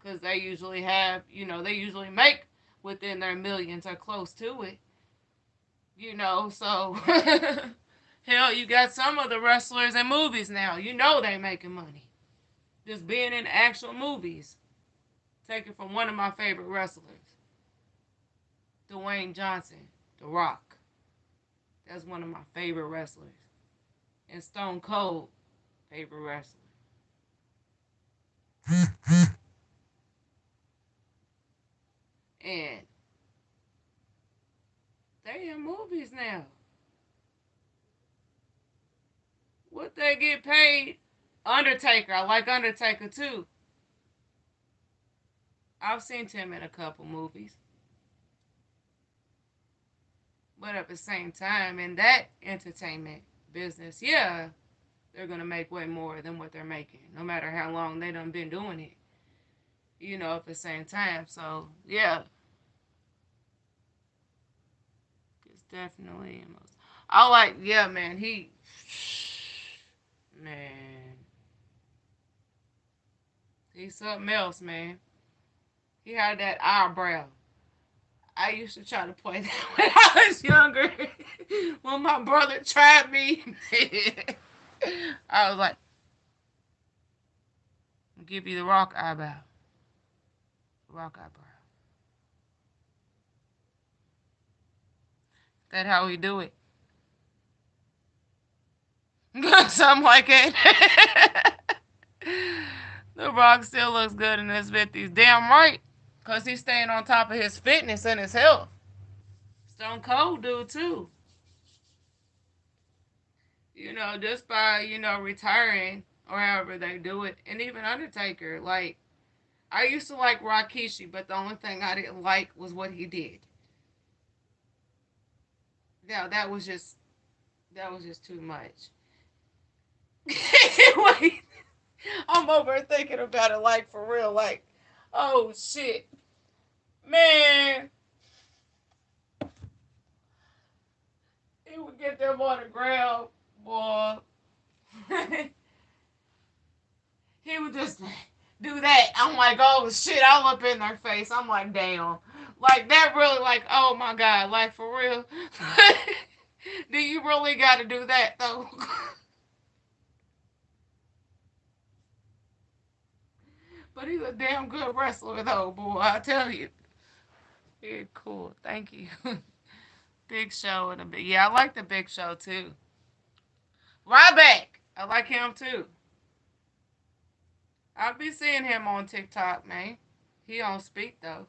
Cause they usually have, they usually make within their millions or close to it. So hell, you got some of the wrestlers in movies now. They making money. Just being in actual movies. Take it from one of my favorite wrestlers, Dwayne Johnson, The Rock. That's one of my favorite wrestlers. And Stone Cold, favorite wrestler. And they in movies now. What they get paid? Undertaker. I like Undertaker too. I've seen him in a couple movies. But at the same time, in that entertainment business, yeah, they're gonna make way more than what they're making, no matter how long they done been doing it. At the same time. So yeah, it's definitely most. I like yeah, man. Man, he's something else, man. He had that eyebrow. I used to try to play that when I was younger. When my brother tried me, I was like, I'll give you the rock eyebrow. Rock eyebrow. That how we do it. Something like it. The Rock still looks good in his 50s. Damn right. Because he's staying on top of his fitness and his health. Stone Cold do too. Just by, retiring or however they do it. And even Undertaker. Like, I used to like Rikishi, but the only thing I didn't like was what he did. Yeah, that was just too much. Wait, I'm over thinking about it like for real. Like, oh shit. Man, he would get them on the ground, boy. He would just do that. I'm like, oh shit, all up in their face. I'm like, damn. Like that really like, oh my god, like for real. Do you really gotta do that though? But he's a damn good wrestler though, boy, I tell you. Yeah, cool. Thank you. Big Show and a big yeah, I like the Big Show too. Ryback. I like him too. I'll be seeing him on TikTok, man. He don't speak though.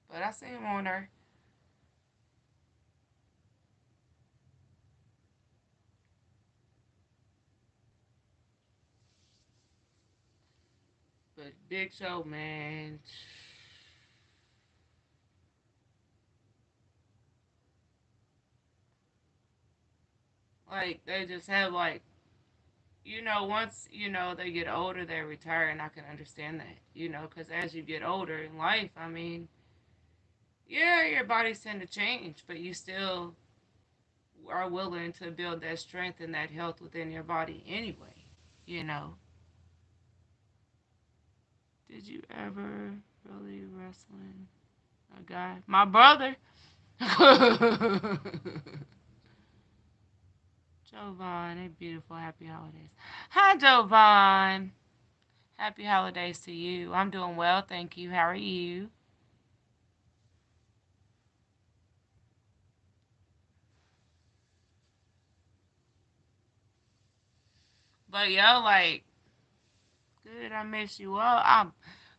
But I see him on there. But Big Show, man. Like they just have like once they get older, they retire, and I can understand that. Because as you get older in life, I mean, yeah, your bodies tend to change, but you still are willing to build that strength and that health within your body anyway. You know. Did you ever really wrestling a guy? My brother. Jovan, a beautiful happy holidays. Hi, Jovan. Happy holidays to you. I'm doing well, thank you. How are you? But yo, like, good. I miss you all.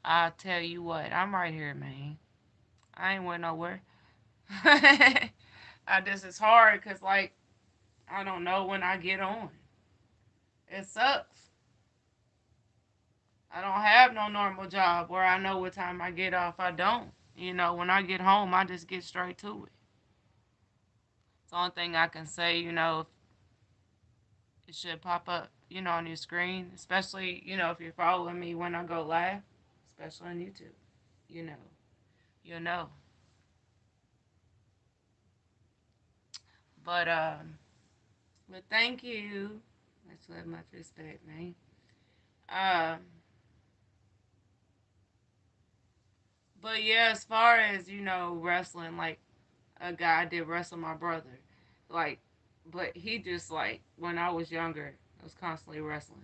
I'll tell you what, I'm right here, man. I ain't went nowhere. I This is hard because, like, I don't know when I get on. It sucks. I don't have no normal job where I know what time I get off. I don't. When I get home, I just get straight to it. It's the only thing I can say, it should pop up, on your screen, especially, if you're following me when I go live, especially on YouTube. You know, you'll know. But thank you. That's what much respect, man. Um, but yeah, as far as wrestling, like a guy did wrestle my brother, like, but he just like when I was younger, was constantly wrestling.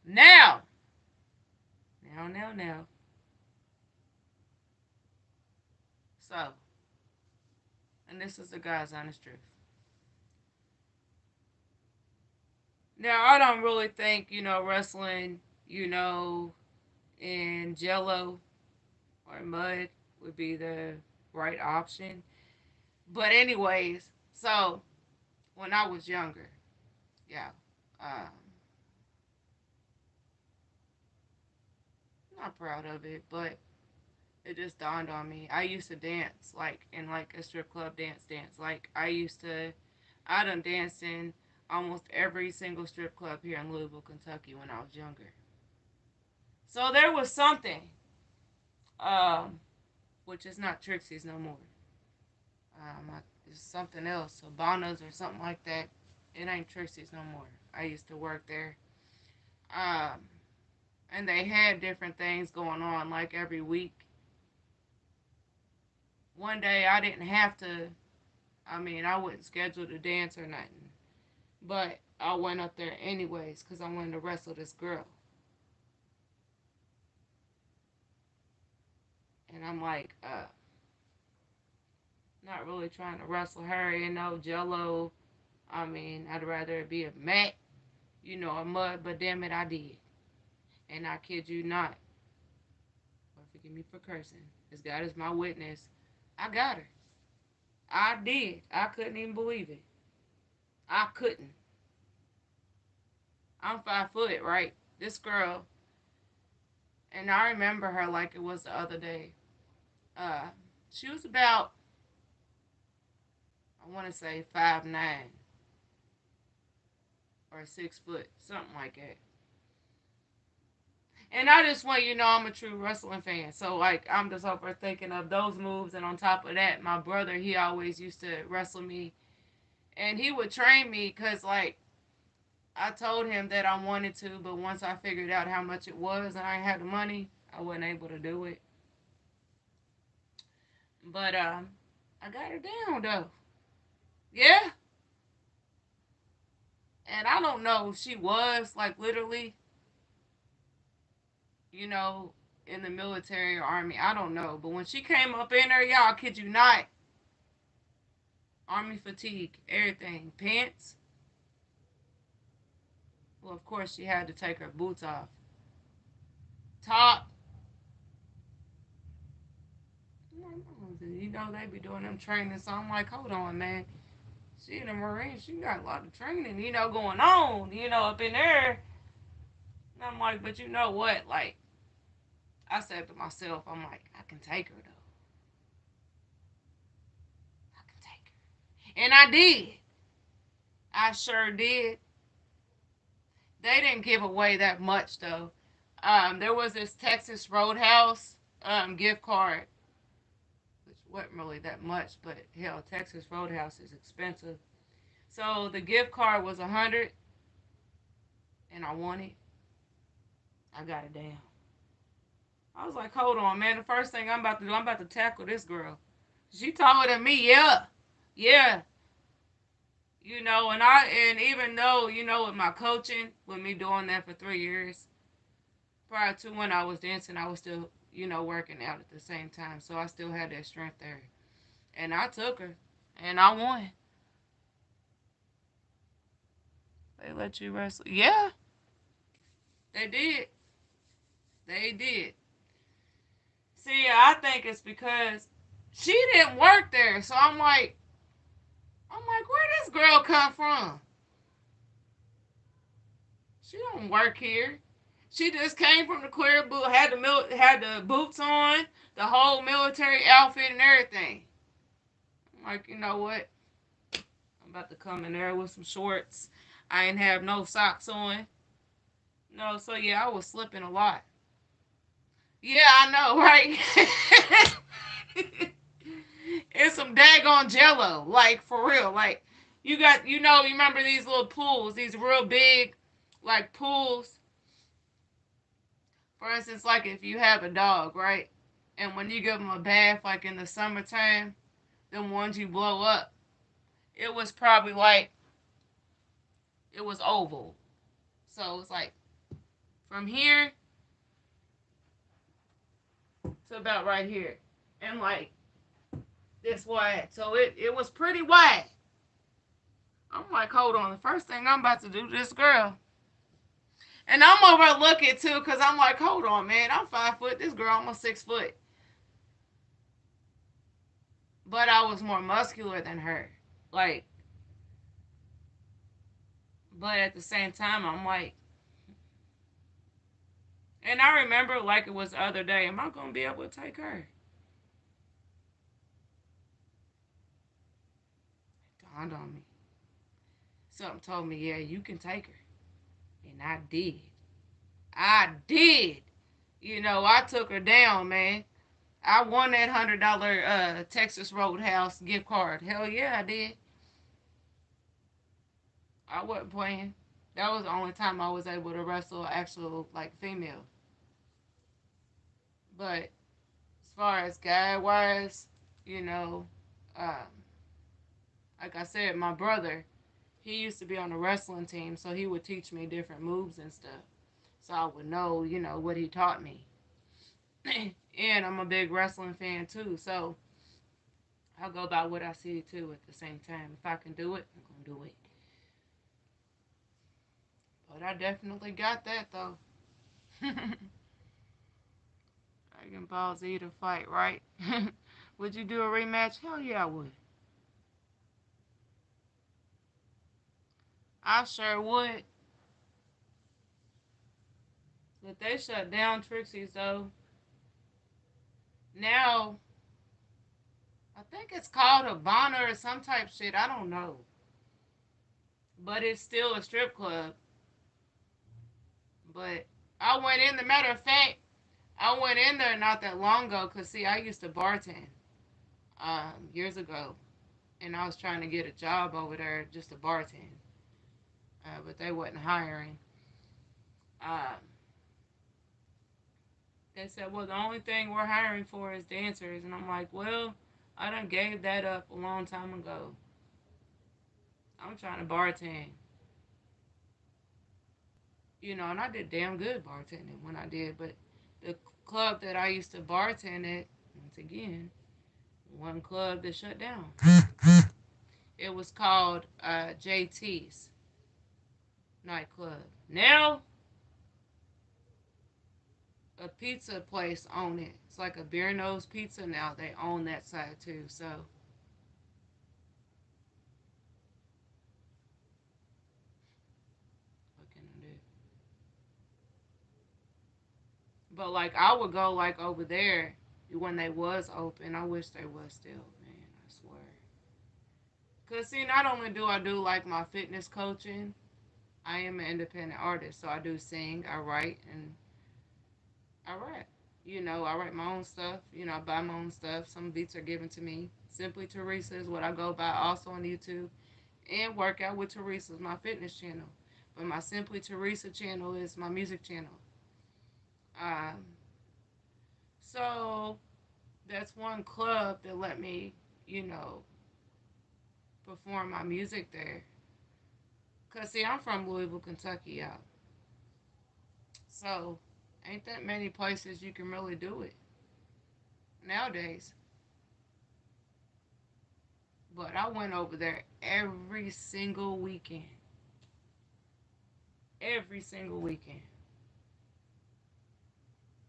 Now, now. So, and this is the guy's honest truth. Now, I don't really think wrestling, in Jello or mud would be the right option. But anyways, so when I was younger, yeah, um, not proud of it, but it just dawned on me. I used to dance like in like a strip club dance. Like I done danced in almost every single strip club here in Louisville, Kentucky when I was younger. So there was something, um, which is not Trixie's no more. It's something else, Obama's or something like that. It ain't Trixie's no more. I used to work there. Um, and they had different things going on like every week. One day I didn't have to, I mean, I wasn't scheduled to dance or nothing. But I went up there anyways because I wanted to wrestle this girl. And I'm like, not really trying to wrestle her, jello. I mean, I'd rather it be a mat, a mud, but damn it, I did. And I kid you not, or forgive me for cursing, as God is my witness, I got her. I did. I couldn't even believe it. I couldn't. I'm 5 foot, right? This girl, and I remember her like it was the other day. Uh, she was about, I want to say 5'9" or 6 foot, something like that. And I just want I'm a true wrestling fan. So like I'm just over thinking of those moves, and on top of that, my brother he always used to wrestle me, and he would train me because like I told him that I wanted to, but once I figured out how much it was and I had the money, I wasn't able to do it. But I got her down though. Yeah, and I don't know if she was like literally, you know, in the military or army. I don't know, but when she came up in there, y'all, kid you not, army fatigue, everything, pants. Well, of course she had to take her boots off. Top. They be doing them training. So I'm like, hold on, man. She in the Marines, she got a lot of training, going on, up in there. And I'm like, but you know what? Like, I said to myself, I'm like, I can take her though. I can take her. And I did. I sure did. They didn't give away that much though. There was this Texas Roadhouse gift card, which wasn't really that much, but hell, Texas Roadhouse is expensive. So the gift card was 100, and I won it. I got it down. I was like, hold on, man. The first thing I'm about to do, I'm about to tackle this girl. She taller than me, yeah. Yeah. And even though, with my coaching, with me doing that for 3 years, prior to when I was dancing, I was still, working out at the same time. So I still had that strength there. And I took her. And I won. They let you wrestle. Yeah, they did. They did. think it's because she didn't work there. So I'm like, where this girl come from? She don't work here. She just came from the clear boot, had the boots on, the whole military outfit and everything. I'm like, you know what? I'm about to come in there with some shorts. I ain't have no socks on. No, so yeah, I was slipping a lot. Yeah, I know, right? It's some daggone jello, like for real. Like you got, you remember these little pools, these real big, like pools. For instance, like if you have a dog, right, and when you give them a bath, like in the summertime, them ones you blow up, it was probably like it was oval. So it's like from here to about right here, and like this wide. So it was pretty wide. I'm like, hold on. The first thing I'm about to do to this girl. And I'm overlooking too, because I'm like, hold on, man. I'm 5 foot. This girl almost 6 foot. But I was more muscular than her. Like, but at the same time, I'm like, and I remember like it was the other day, am I going to be able to take her? It dawned on me. Something told me, yeah, you can take her. And I did. I did. I took her down, man. I won that $100 Texas Roadhouse gift card. Hell yeah, I did. I wasn't playing. That was the only time I was able to wrestle actual like female. But as far as guy wise, you know, um, like I said, my brother, he used to be on the wrestling team, so he would teach me different moves and stuff. So I would know, what he taught me. And I'm a big wrestling fan too, so I'll go by what I see too at the same time. If I can do it, I'm gonna do it. But I definitely got that though. Dragon Ball Z to fight, right? Would you do a rematch? Hell yeah, I would. I sure would. But they shut down Trixie's though. Now, I think it's called Havana or some type shit. I don't know. But it's still a strip club. But I went in, the matter of fact, I went in there not that long ago because, see, I used to bartend years ago. And I was trying to get a job over there just to bartend. But they wasn't hiring. Um, they said, well, the only thing we're hiring for is dancers. And I'm like, well, I done gave that up a long time ago. I'm trying to bartend. And I did damn good bartending when I did. But the club that I used to bartend at, once again, one club that shut down. It was called JT's nightclub. Now, a pizza place own it. It's like a beer nose pizza now. They own that side too. So what can I do? But like I would go like over there when they was open. I wish they was still, man. I swear. Cause see, not only do I do like my fitness coaching, I am an independent artist. So I do sing, I write, and I rap. I write my own stuff. I buy my own stuff. Some beats are given to me. Simply Teresa is what I go by also on YouTube. And Workout with Teresa is my fitness channel. But my Simply Teresa channel is my music channel. Um, so that's one club that let me, you know, perform my music there. Cause see, I'm from Louisville, Kentucky, y'all. So ain't that many places you can really do it nowadays. But I went over there every single weekend. Every single weekend.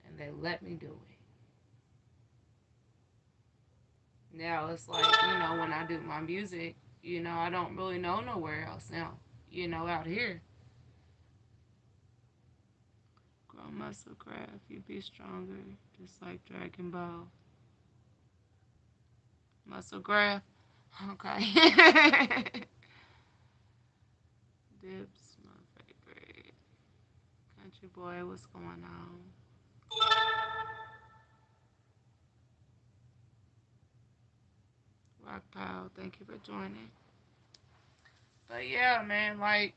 And they let me do it. Now it's like, when I do my music, I don't really know nowhere else now, out here. Grow muscle craft, you be stronger, just like Dragon Ball. Muscle graph. Okay. Dips, my favorite. Country boy, what's going on? Rock Pal, thank you for joining. But yeah, man, like,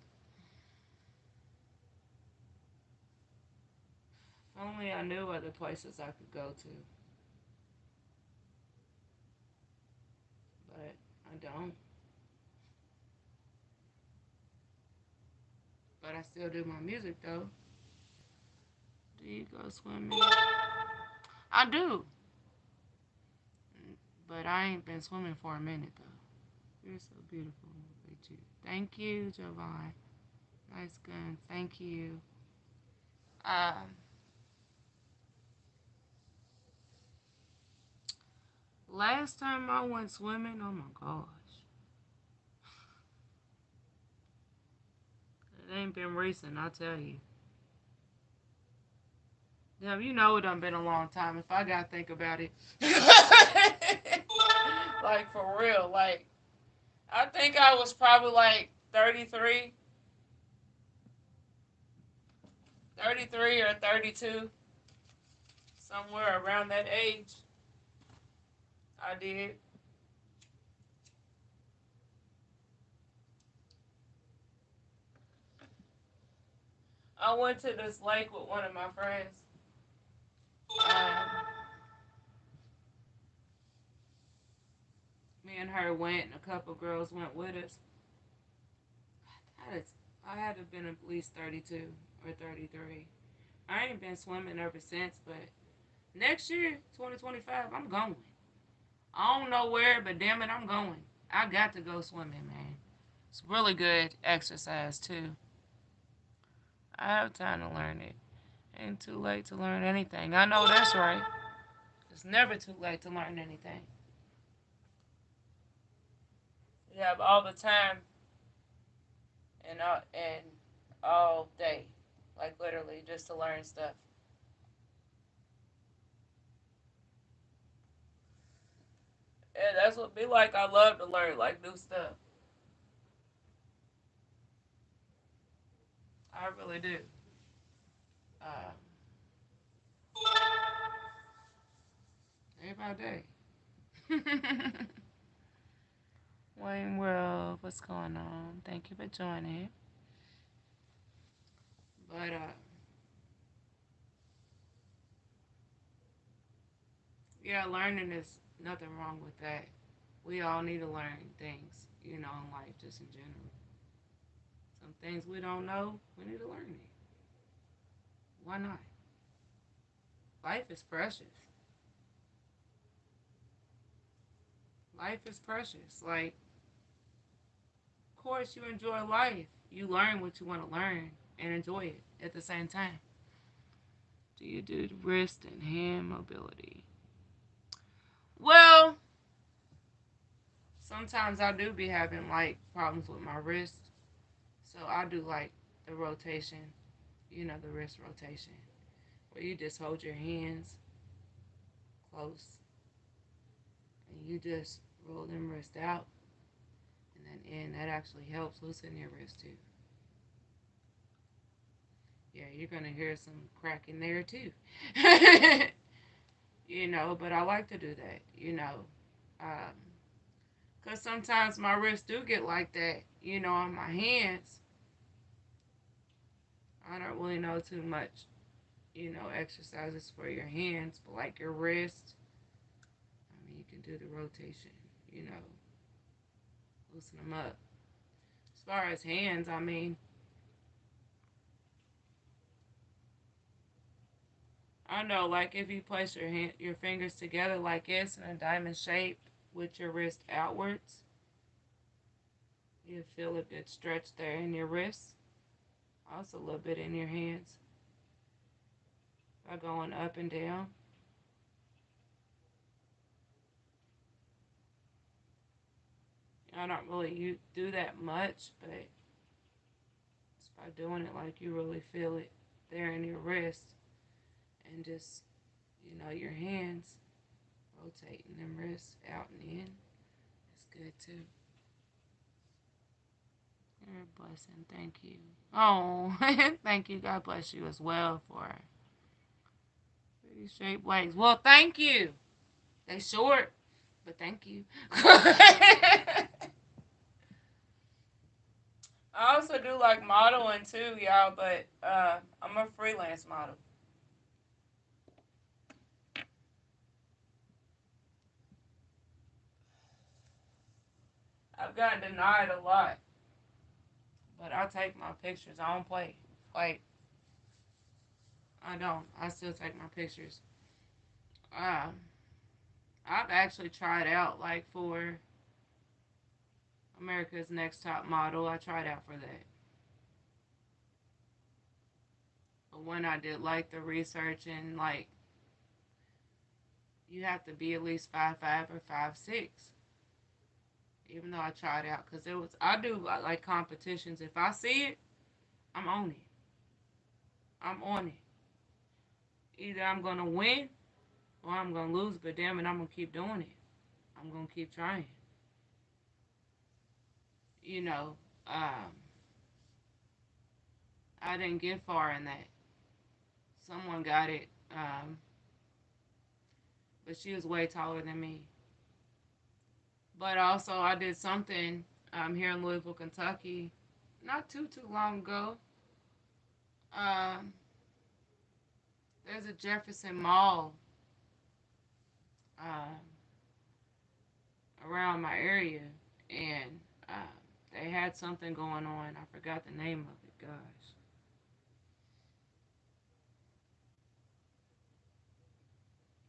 if only I knew other places I could go to. But I don't. But I still do my music though. Do you go swimming? I do. But I ain't been swimming for a minute though. You're so beautiful. Thank you, Javon. Nice gun. Thank you. Um, Last time I went swimming, oh my gosh. It ain't been recent, I'll tell you. Damn, it done been a long time if I gotta think about it. Like, for real. Like, I think I was probably like 33, 33 or 32, somewhere around that age. I did. I went to this lake with one of my friends. Um, Me and her went, and a couple girls went with us. I had to have been at least 32 or 33. I ain't been swimming ever since, but next year, 2025, I'm going. I don't know where, but damn it, I'm going. I got to go swimming, man. It's really good exercise, too. I have time to learn it. Ain't too late to learn anything. I know that's right. It's never too late to learn anything. You have all the time and all day, like literally, just to learn stuff. And that's what be like. I love to learn like new stuff. I really do. Uh, Day by day. Wayne World, what's going on? Thank you for joining. But yeah, learning is nothing wrong with that. We all need to learn things, in life, just in general. Some things we don't know, we need to learn it. Why not? Life is precious. Life is precious. Like, of course, you enjoy life. You learn what you want to learn and enjoy it at the same time. Do you do wrist and hand mobility? Well, sometimes I do be having like problems with my wrist. So I do like the rotation, the wrist rotation, where you just hold your hands close and you just roll them wrists out. And that actually helps loosen your wrist too. Yeah, you're going to hear some cracking there too. But I like to do that, because sometimes my wrists do get like that, on my hands. I don't really know too much, exercises for your hands, but like your wrist, I mean, you can do the rotation, you know, loosen them up. As far as hands, I mean, I know, like if you place your fingers together like this in a diamond shape with your wrist outwards, you feel a good stretch there in your wrists. Also, a little bit in your hands by going up and down. I don't really do that much, but it's by doing it like you really feel it there in your wrist and just, your hands rotating them wrists out and in. It's good too. You're a blessing. Thank you. Oh, thank you. God bless you as well for pretty straight blades. Well, thank you. They short, but thank you. I also do like modeling too, y'all, but I'm a freelance model. I've gotten denied a lot, but I take my pictures. I don't play. Like, I don't. I still take my pictures. Um, I've actually tried out like for America's Next Top Model. I tried out for that. But when I did like the research and like you have to be at least 5'5" or 5'6". Even though I tried out, because I do like competitions. If I see it, I'm on it. I'm on it. Either I'm gonna win or I'm gonna lose. But damn it, I'm gonna keep doing it. I'm gonna keep trying. You know, um, I didn't get far in that. Someone got it, but she was way taller than me. But also, I did something here in Louisville, Kentucky, not too long ago. Um, there's a Jefferson Mall uh, around my area, and they had something going on. I forgot the name of it. Gosh,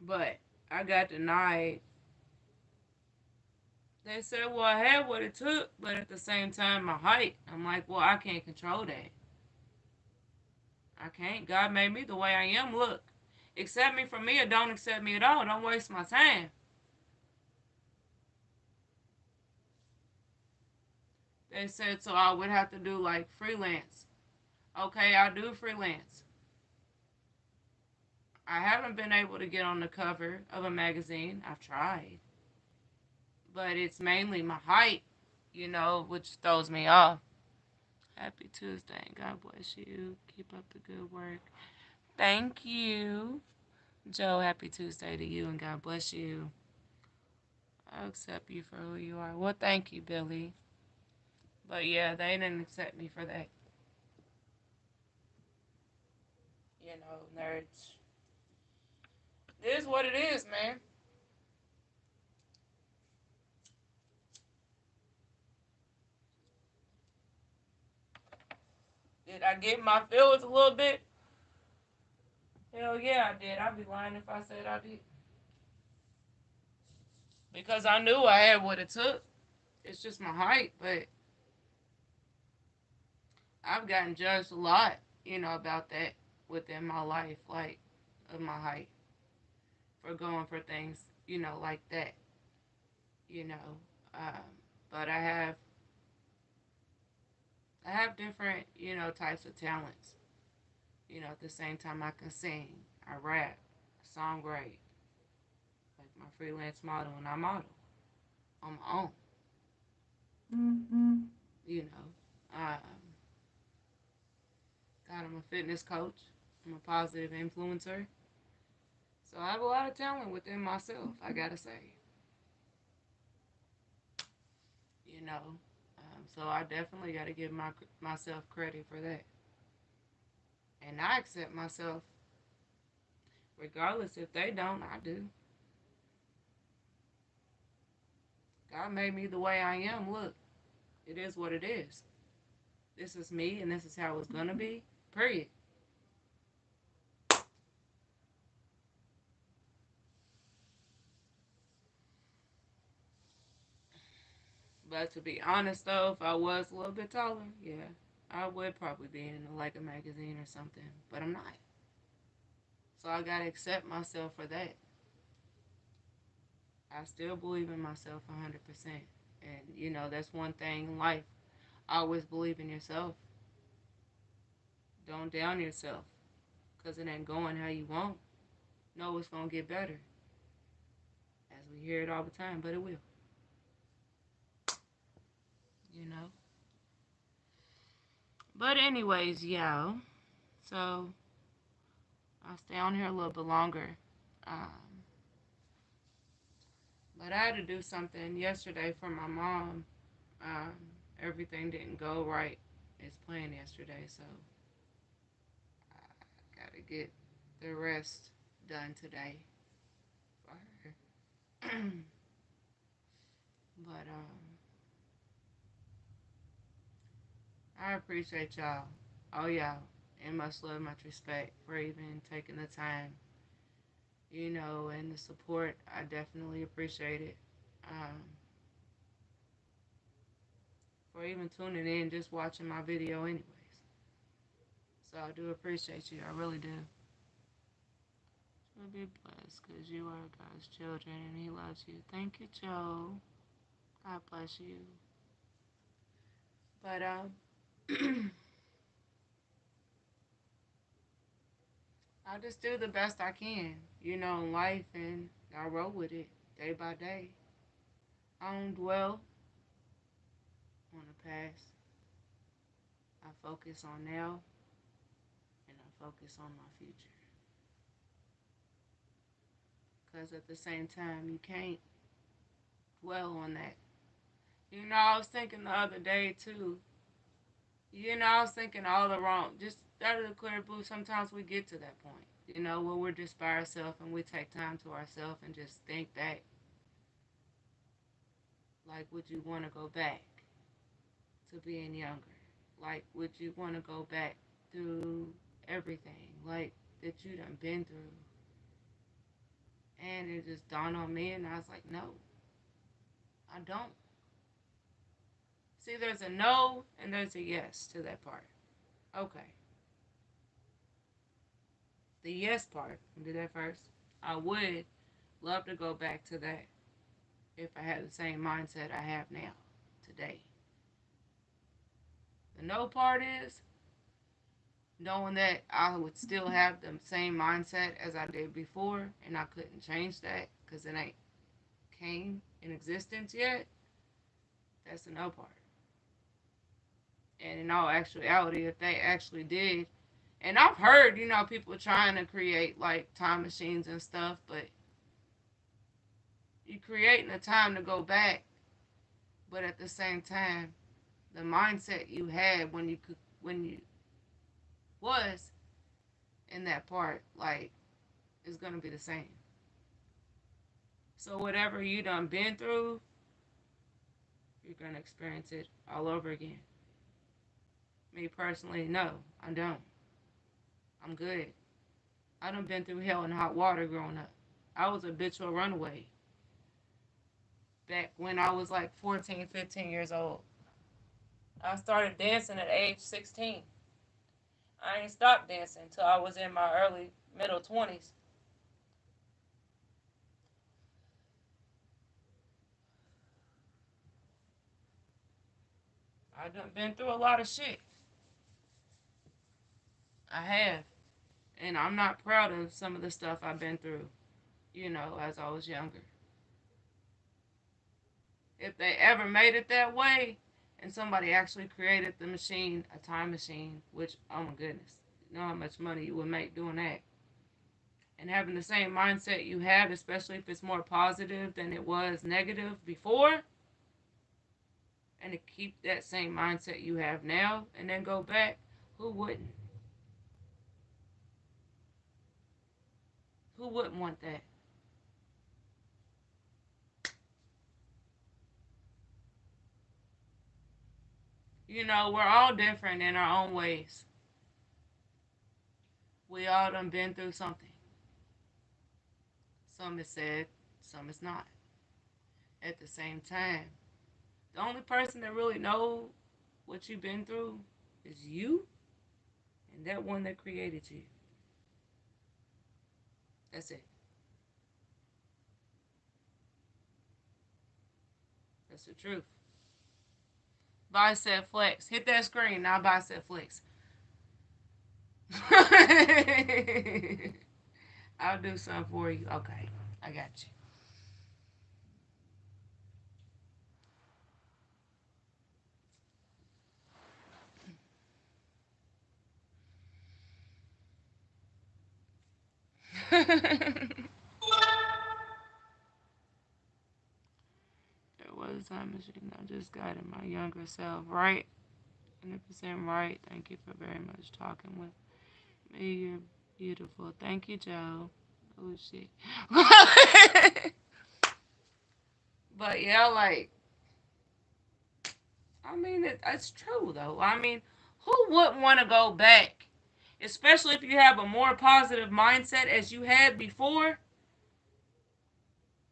but I got denied. They said, well, I had what it took, but at the same time, my height. I'm like, well, I can't control that. I can't. God made me the way I am. Look, accept me for me or don't accept me at all. Don't waste my time. They said, so I would have to do like freelance. Okay, I'll do freelance. I haven't been able to get on the cover of a magazine. I've tried. But it's mainly my height, which throws me off. Happy Tuesday. God bless you. Keep up the good work. Thank you. Joe, happy Tuesday to you and God bless you. I accept you for who you are. Well, thank you, Billy. But yeah, they didn't accept me for that. Nerds. It is what it is, man. Did I get my feelings a little bit? Hell yeah, I did. I'd be lying if I said I did. Because I knew I had what it took. It's just my height, but I've gotten judged a lot, about that within my life, like of my height, for going for things, like that, you know. Um, but I have different, types of talents. At the same time, I can sing, I rap, I songwrite, like my freelance model, and I model on my own. Mm-hmm. You know, God, I'm a fitness coach. I'm a positive influencer. So I have a lot of talent within myself, I gotta say. You know, so I definitely gotta give myself credit for that. And I accept myself, regardless if they don't, I do. God made me the way I am. Look, it is what it is. This is me, and this is how it's gonna be. Period. But to be honest, though, if I was a little bit taller, yeah, I would probably be in like a magazine or something. But I'm not. So I gotta accept myself for that. I still believe in myself 100%. And, you know, that's one thing in life. Always believe in yourself. Don't down yourself because it ain't going how you want. No, it's going to get better. As we hear it all the time, but it will. You know? But anyways, y'all. So, I'll stay on here a little bit longer. Um, but I had to do something yesterday for my mom. Um, Everything didn't go right as planned yesterday, so I gotta get the rest done today for her. But I appreciate y'all. Oh y'all, and much love, much respect for even taking the time, you know, and the support. I definitely appreciate it. Um, for even tuning in, just watching my video, anyways. So I do appreciate you. I really do. You'll be blessed because you are God's children and He loves you. Thank you, Joe. God bless you. But I just do the best I can, you know, in life, and I roll with it day by day. I don't dwell on the past. I focus on now, and I focus on my future. Because at the same time, you can't dwell on that. You know, I was thinking the other day, too. You know, I was thinking all the wrong, just out of the clear blue, sometimes we get to that point, you know, where we're just by ourselves and we take time to ourselves and just think back. Like, would you want to go back to being younger? Like, would you want to go back through everything, like, that you done been through? And it just dawned on me, and I was like, no, I don't. See, there's a no and there's a yes to that part. Okay. The yes part, I'll do that first. I would love to go back to that if I had the same mindset I have now, today. The no part is knowing that I would still have the same mindset as I did before, and I couldn't change that because it ain't came in existence yet. That's the no part. And in all actuality, if they actually did, and I've heard, you know, people trying to create like time machines and stuff, but you're creating a time to go back, but at the same time, the mindset you had when you was in that part, like, is gonna be the same. So whatever you done been through, you're gonna experience it all over again. Me personally, no, I don't. I'm good. I done been through hell and hot water growing up. I was a habitual runaway back when I was like 14, 15 years old. I started dancing at age 16. I ain't stopped dancing until I was in my early, middle 20s. I done been through a lot of shit. I have. And I'm not proud of some of the stuff I've been through, you know, as I was younger. If they ever made it that way, and somebody actually created the machine, a time machine, which, oh my goodness, you know how much money you would make doing that. And having the same mindset you had, especially if it's more positive than it was negative before, and to keep that same mindset you have now and then go back, who wouldn't? Who wouldn't want that? You know, we're all different in our own ways. We all done been through something. Some is sad, some is not. At the same time, the only person that really knows what you've been through is you and that one that created you. That's it. That's the truth. Bicep flex. Hit that screen, now bicep flex. I'll do something for you. Okay, I got you. There was a time machine. I just got in my younger self. Right? 100% right. Thank you for very much talking with me. You're beautiful. Thank you, Joe. Oh, shit. But yeah, like, I mean, it's true, though. I mean, who wouldn't want to go back? Especially if you have a more positive mindset as you had before,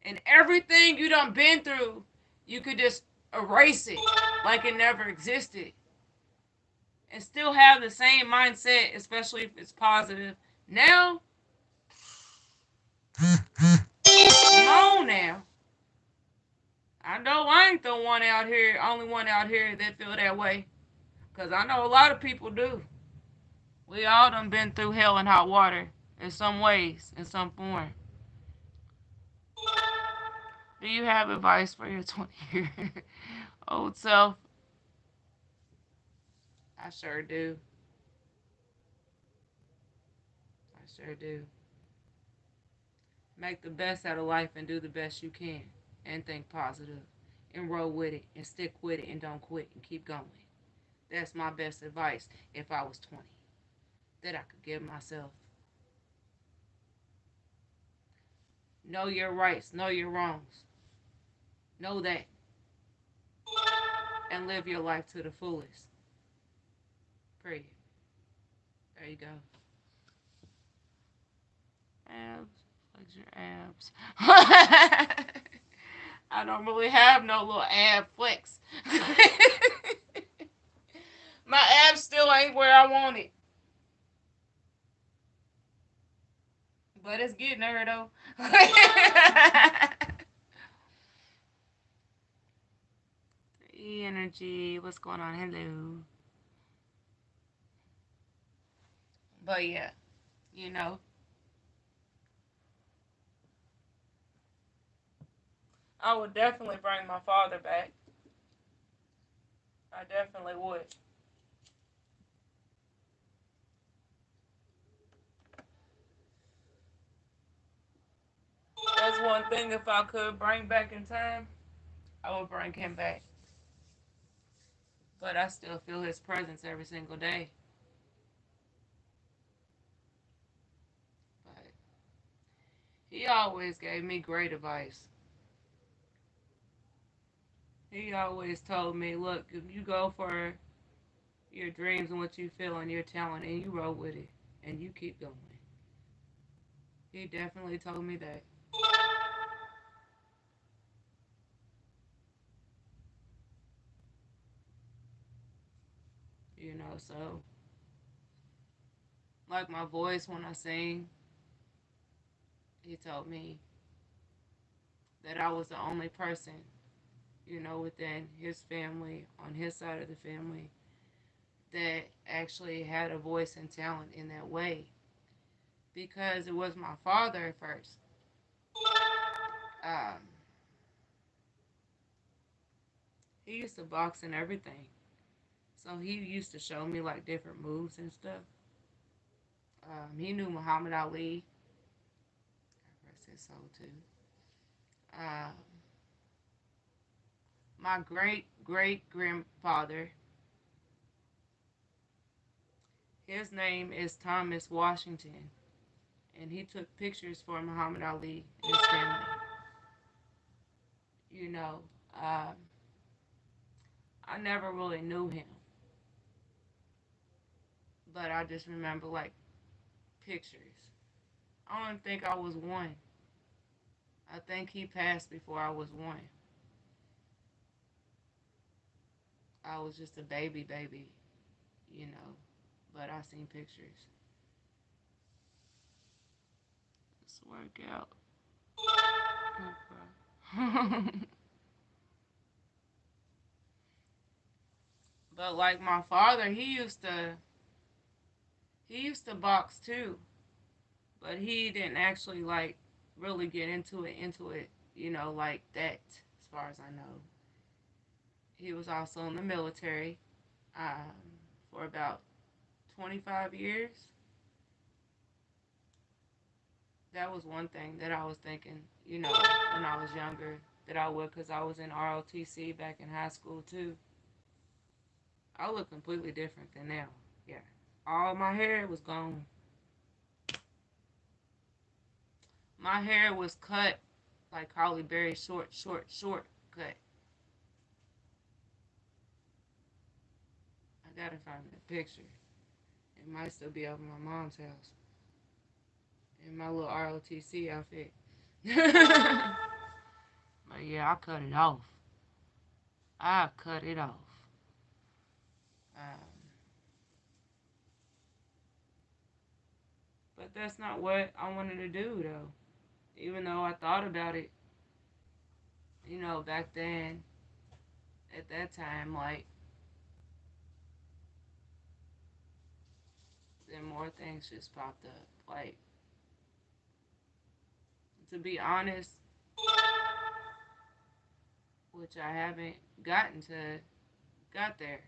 and everything you done been through, you could just erase it like it never existed. And still have the same mindset, especially if it's positive. Now, come on now. I know I ain't the one out here, only one out here that feel that way. Because I know a lot of people do. We all done been through hell and hot water in some ways, in some form. Do you have advice for your 20-year old self? I sure do. I sure do. Make the best out of life and do the best you can. And think positive. And roll with it. And stick with it. And don't quit. And keep going. That's my best advice if I was 20. That I could give myself. Know your rights. Know your wrongs. Know that. And live your life to the fullest. Period. There you go. Abs. Flex your abs. I don't really have no little ab flex. My abs still ain't where I want it. But it's getting there though. Energy. What's going on? Hello. But yeah, you know, I would definitely bring my father back. I definitely would. That's one thing if I could bring back in time, I would bring him back. But I still feel his presence every single day. But he always gave me great advice. He always told me, look, if you go for your dreams and what you feel and your talent and you roll with it and you keep going. He definitely told me that. So like my voice when I sing, he told me that I was the only person, within his family, on his side of the family, that actually had a voice and talent in that way. Because it was my father at first. Um, he used to box and everything. So he used to show me like different moves and stuff. He knew Muhammad Ali. I rest his soul too. Um, my great great grandfather, his name is Thomas Washington, and he took pictures for Muhammad Ali and his family. You know, um, I never really knew him, but I just remember like pictures. I don't think I was one. I think he passed before I was one. I was just a baby, you know, but I seen pictures. Let's work out. Okay. But like my father, he used to box too, but he didn't actually like really get into it, like that. As far as I know, he was also in the military for about 25 years. That was one thing that I was thinking, when I was younger, that I would, because I was in ROTC back in high school too. I look completely different than now. Yeah. All my hair was gone. My hair was cut like Holly Berry, short, short, short cut. I gotta find that picture. It might still be up in my mom's house in my little ROTC outfit. But yeah, I cut it off. I cut it off. Um, but that's not what I wanted to do though. Even though I thought about it, back then, at that time, like, then more things just popped up. Like, to be honest, which I haven't got there,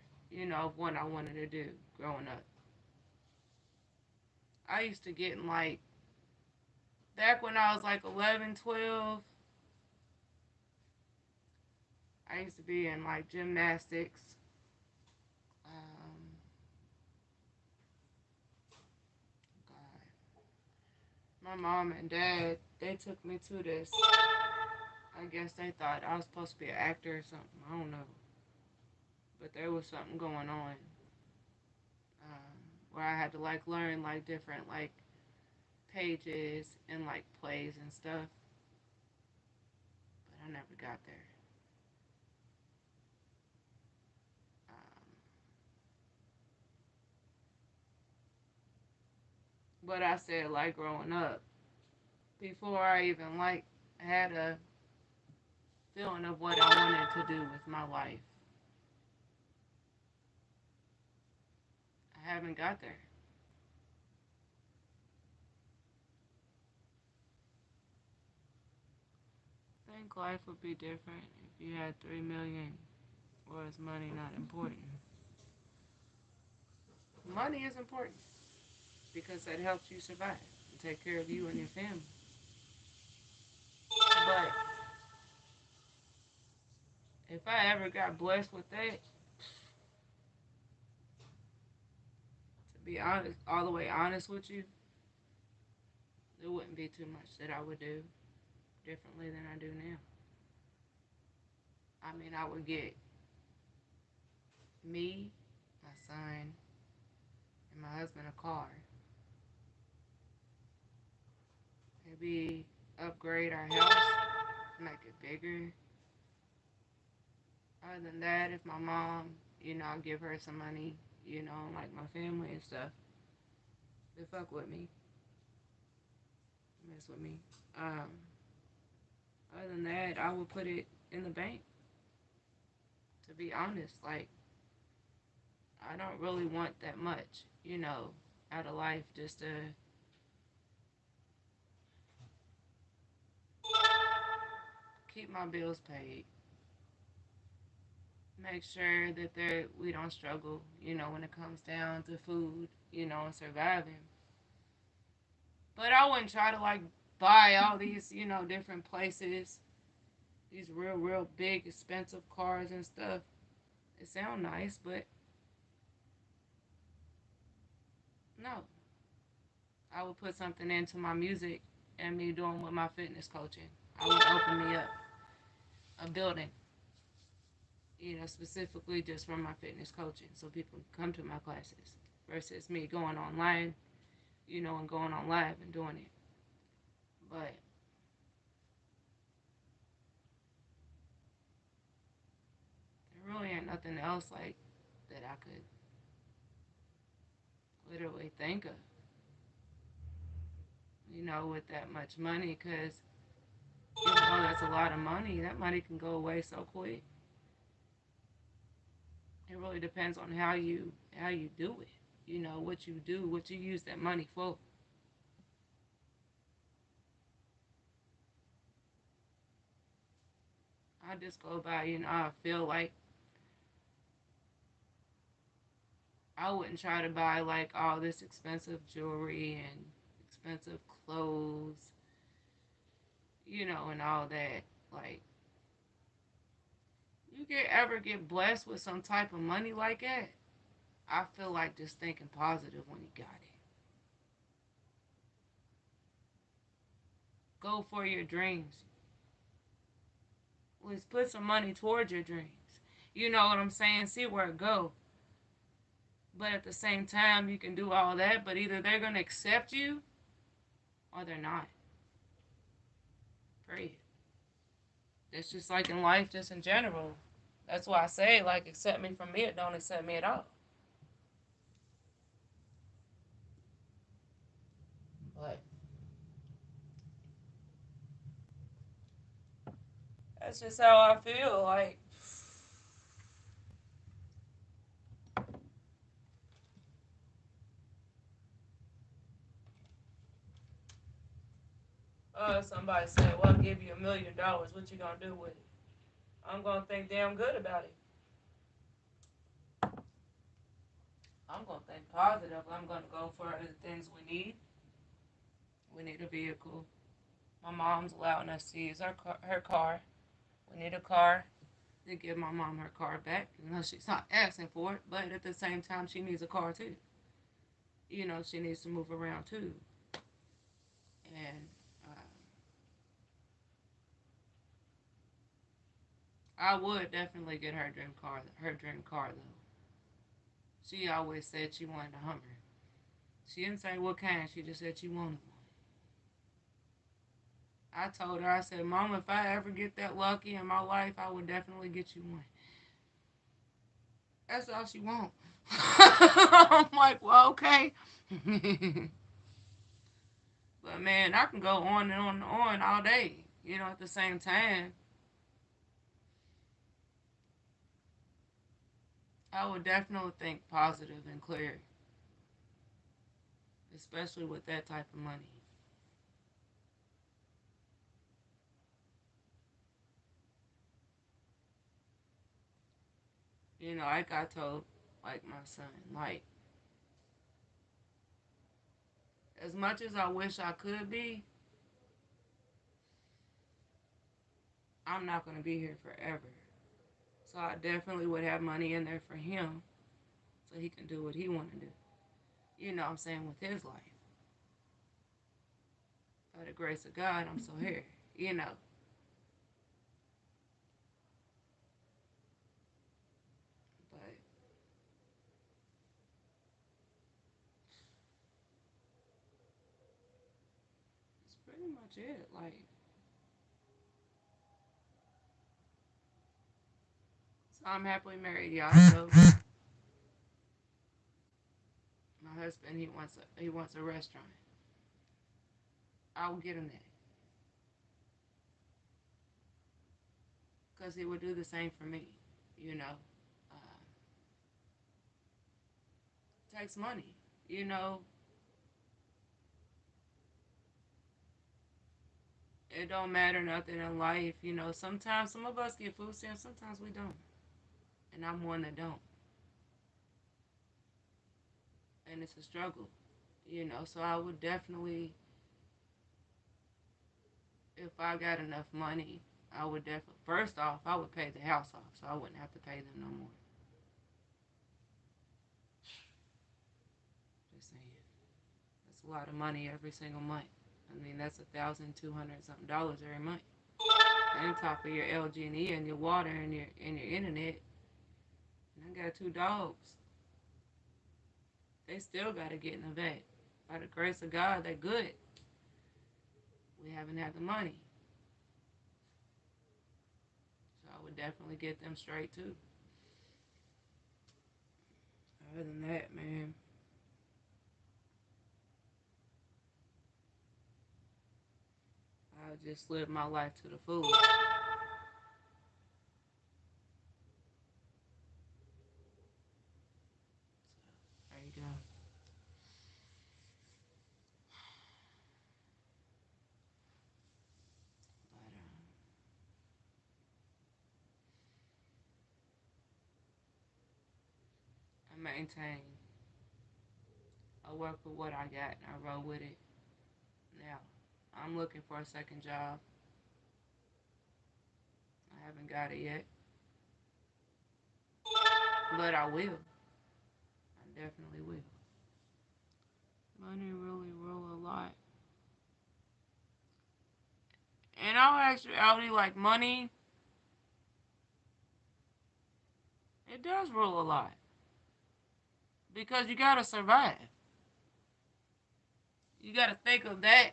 of what I wanted to do growing up. I used to get in, like, back when I was like 11, 12, I used to be in like gymnastics. Um, God. My mom and dad, they took me to this. I guess they thought I was supposed to be an actor or something. I don't know. But there was something going on where I had to like learn like different like pages and like plays and stuff. But I never got there. Um, but I said like growing up, before I even like had a feeling of what I wanted to do with my life, I haven't got there. I think life would be different if you had 3 million, or is money not important? Money is important because that helps you survive and take care of you and your family. But if I ever got blessed with that, to be honest, all the way honest with you, there wouldn't be too much that I would do differently than I do now. I mean, I would get me, my son, and my husband a car. Maybe upgrade our house, make it bigger. Other than that, if my mom, I'll give her some money, like my family and stuff. They fuck with me, mess with me. Um, Other than that, I would put it in the bank. To be honest, like, I don't really want that much, out of life, just to keep my bills paid, make sure that we don't struggle, when it comes down to food, and surviving. But I wouldn't try to like buy all these, different places, these real, real big, expensive cars and stuff. It sound nice, but no. I would put something into my music and me doing with my fitness coaching. I would open me up a building, specifically just for my fitness coaching so people can come to my classes versus me going online, and going on live and doing it. But there really ain't nothing else like that I could literally think of, with that much money, because even though that's a lot of money, that money can go away so quick. It really depends on how you do it. You know what you do, what you use that money for. I just go by, I feel like I wouldn't try to buy like all this expensive jewelry and expensive clothes, and all that. Like, you get ever get blessed with some type of money like that, I feel like just thinking positive when you got it. Go for your dreams. Let's put some money towards your dreams. You know what I'm saying? See where it go. But at the same time, you can do all that, but either they're gonna accept you or they're not. Period. It's just like in life, just in general. That's why I say, like, accept me from me, or don't accept me at all. But that's just how I feel. Like, somebody said, "Well, I'll give you $1 million. What you gonna do with it?" I'm gonna think damn good about it. I'm gonna think positive. I'm gonna go for the things we need. We need a vehicle. My mom's allowing us to use her car. We need a car to give my mom her car back. She's not asking for it, but at the same time, she needs a car too. She needs to move around too. And I would definitely get her dream car. Her dream car though. She always said she wanted a Hummer. She didn't say what kind. She just said she wanted one. I told her, I said, Mom, if I ever get that lucky in my life, I would definitely get you one. That's all she wants. I'm like, well, okay. But man, I can go on and on and on all day. At the same time, I would definitely think positive and clear, especially with that type of money. Like I told, like my son, like, as much as I wish I could be, I'm not going to be here forever. So I definitely would have money in there for him so he can do what he want to do. I'm saying, with his life. By the grace of God, I'm still here. You know. But that's pretty much it. Like, so I'm happily married, y'all. So my husband, he wants a restaurant. I will get him that because he would do the same for me. You know, it takes money. You know, it don't matter nothing in life. Sometimes some of us get food stamps, sometimes we don't, and I'm one that don't, and it's a struggle. So I would definitely, if I got enough money, I would definitely, first off, I would pay the house off so I wouldn't have to pay them no more. Just saying. That's a lot of money every single month. I mean, that's $1,200 something dollars every month. And on top of your LG&E and your water and your internet. And I got two dogs. They still got to get in the vet. By the grace of God, they're good. We haven't had the money. So I would definitely get them straight too. Other than that, man, I just live my life to the fullest. I maintain. I work with what I got and I roll with it. Now, I'm looking for a second job. I haven't got it yet, but I will. I definitely will. Money really rule a lot. In all actuality, like money, it does rule a lot because you gotta survive. You gotta think of that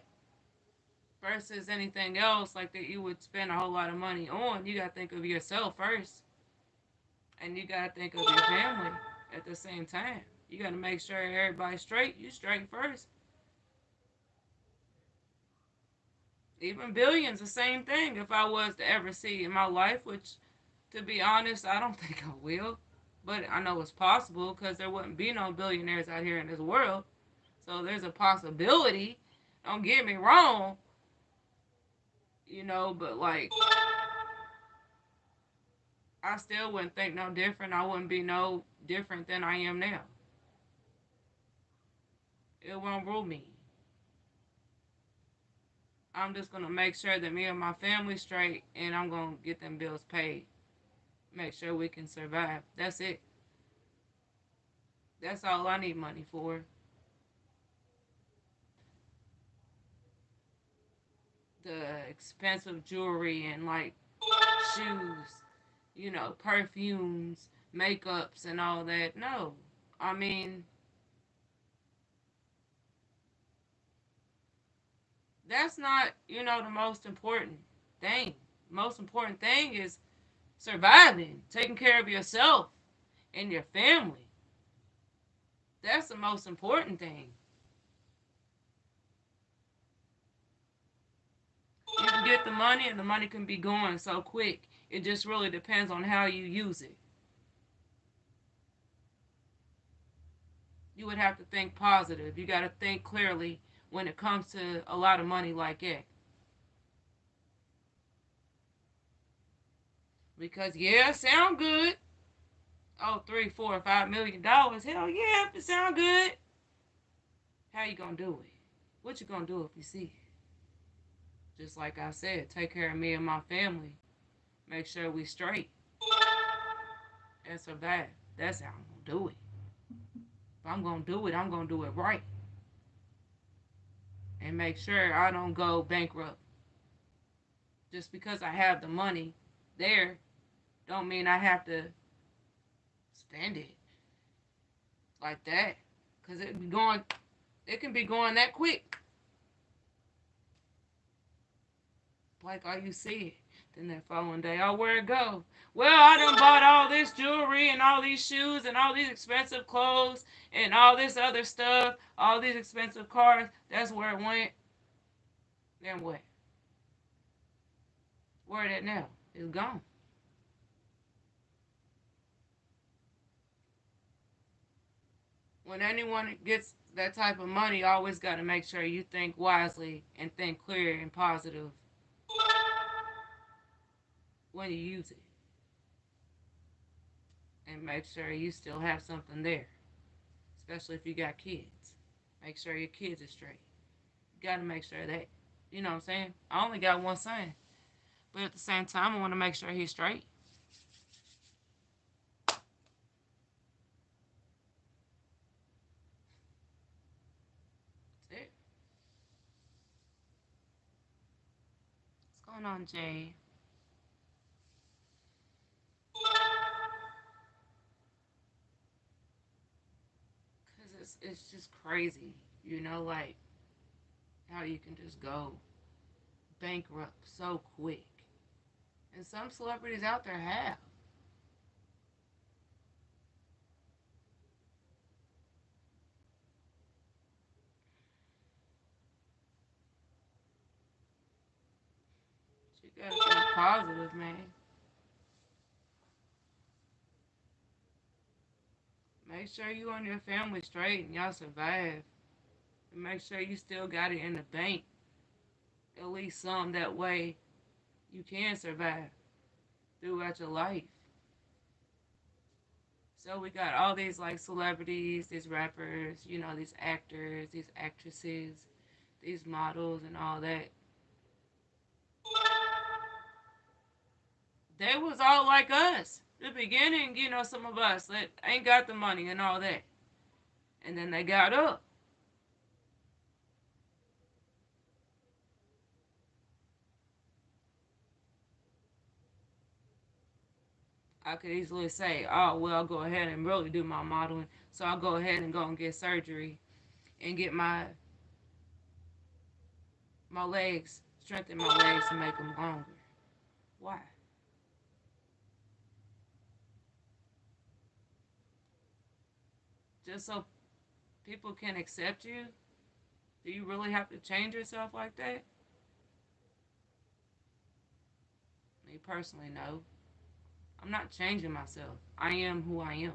versus anything else like that you would spend a whole lot of money on. You gotta think of yourself first, and you gotta think of your family at the same time. You gotta make sure everybody's straight. You straight first. Even billions, the same thing. If I was to ever see in my life, which, to be honest, I don't think I will, but I know it's possible because there wouldn't be no billionaires out here in this world. So there's a possibility. Don't get me wrong, but like I still wouldn't think no different. I wouldn't be no different than I am now. It won't rule me. I'm just gonna make sure that me and my family straight, and I'm gonna get them bills paid. Make sure we can survive. That's it. That's all I need money for. The expensive jewelry and like shoes, perfumes, makeups, and all that. No, I mean that's not the most important thing. Most important thing is surviving, taking care of yourself and your family. That's the most important thing. You can get the money and the money can be gone so quick. It just really depends on how you use it. You would have to think positive. You got to think clearly when it comes to a lot of money like that. Because yeah, sound good. Oh, $3, $4, $5 million. Hell yeah, if it sound good. How you gonna do it? What you gonna do if you see it? Just like I said, take care of me and my family. Make sure we straight and survive. That's how I'm gonna do it. If I'm gonna do it, I'm gonna do it right. And make sure I don't go bankrupt. Just because I have the money there, don't mean I have to spend it like that. Cause it can be going that quick. Like all you see it. Then that following day, oh, where it go? Well, I done bought all this jewelry and all these shoes and all these expensive clothes and all this other stuff, all these expensive cars. That's where it went. Then what? Where it at now? It's gone. When anyone gets that type of money, you always got to make sure you think wisely and think clear and positive when you use it. And make sure you still have something there, especially if you got kids. Make sure your kids are straight. You got to make sure that, you know what I'm saying? I only got one son, but at the same time, I want to make sure he's straight. That's it. What's going on, Jay? Because it's just crazy, like how you can just go bankrupt so quick. And some celebrities out there have. You gotta think positive, man. Make sure you and your family straight and y'all survive. And make sure you still got it in the bank. At least some that way you can survive throughout your life. So we got all these like celebrities, these rappers, you know, these actors, these actresses, these models and all that. They was all like us. The beginning, you know, some of us that ain't got the money and all that. And then they got up. I could easily say, oh, well, I'll go ahead and really do my modeling. So I'll go ahead and go and get surgery and get my legs, strengthen my legs to make them longer. Why? Just so people can accept you? Do you really have to change yourself like that? Me personally, no. I'm not changing myself. I am who I am.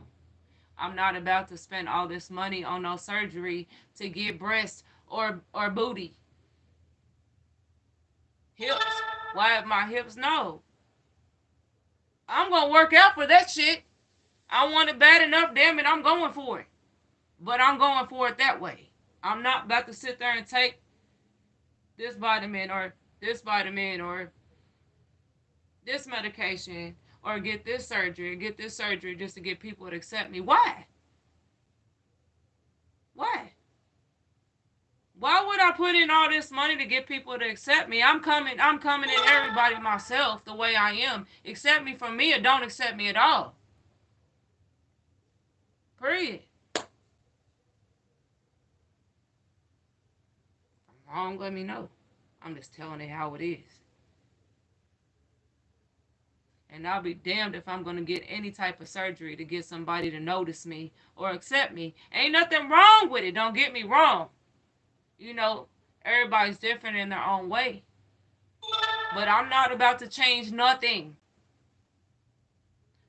I'm not about to spend all this money on no surgery to get breasts or booty. Hips. Why my hips? No. I'm gonna work out for that shit. I want it bad enough, damn it, I'm going for it. But I'm going for it that way. I'm not about to sit there and take this vitamin or this medication or get this surgery just to get people to accept me. Why? Why? Why would I put in all this money to get people to accept me? I'm coming at everybody myself the way I am. Accept me for me or don't accept me at all. Period. If I'm wrong, let me know. I'm just telling it how it is. And I'll be damned if I'm gonna get any type of surgery to get somebody to notice me or accept me. Ain't nothing wrong with it, don't get me wrong. You know, everybody's different in their own way. But I'm not about to change nothing.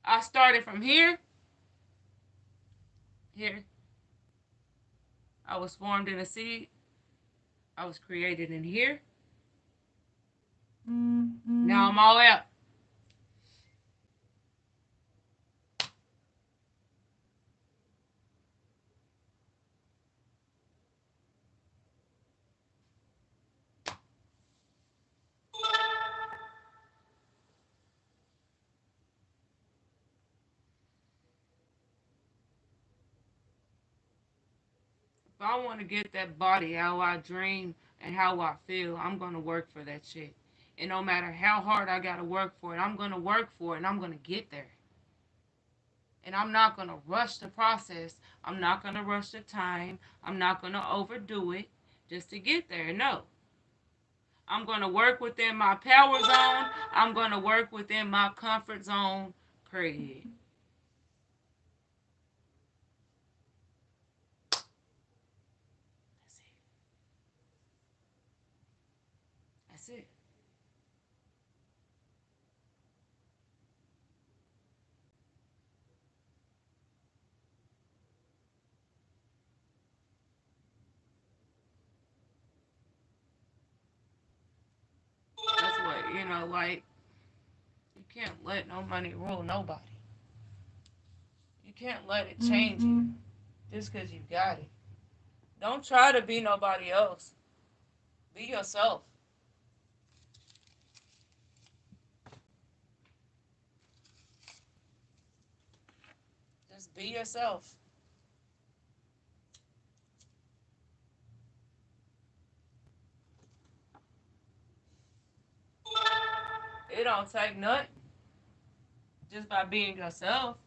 I started from here. Here. I was formed in a seed. I was created in here. Now I'm all out. If I want to get that body how I dream and how I feel, I'm going to work for that shit. And no matter how hard I got to work for it, I'm going to work for it and I'm going to get there. And I'm not going to rush the process. I'm not going to rush the time. I'm not going to overdo it just to get there. No. I'm going to work within my power zone. I'm going to work within my comfort zone. Period. That's it. That's it. That's what, you know, like, you can't let no money rule nobody. You can't let it change you just because you got it. Don't try to be nobody else. Be yourself. Just be yourself. It don't take nothing just by being yourself.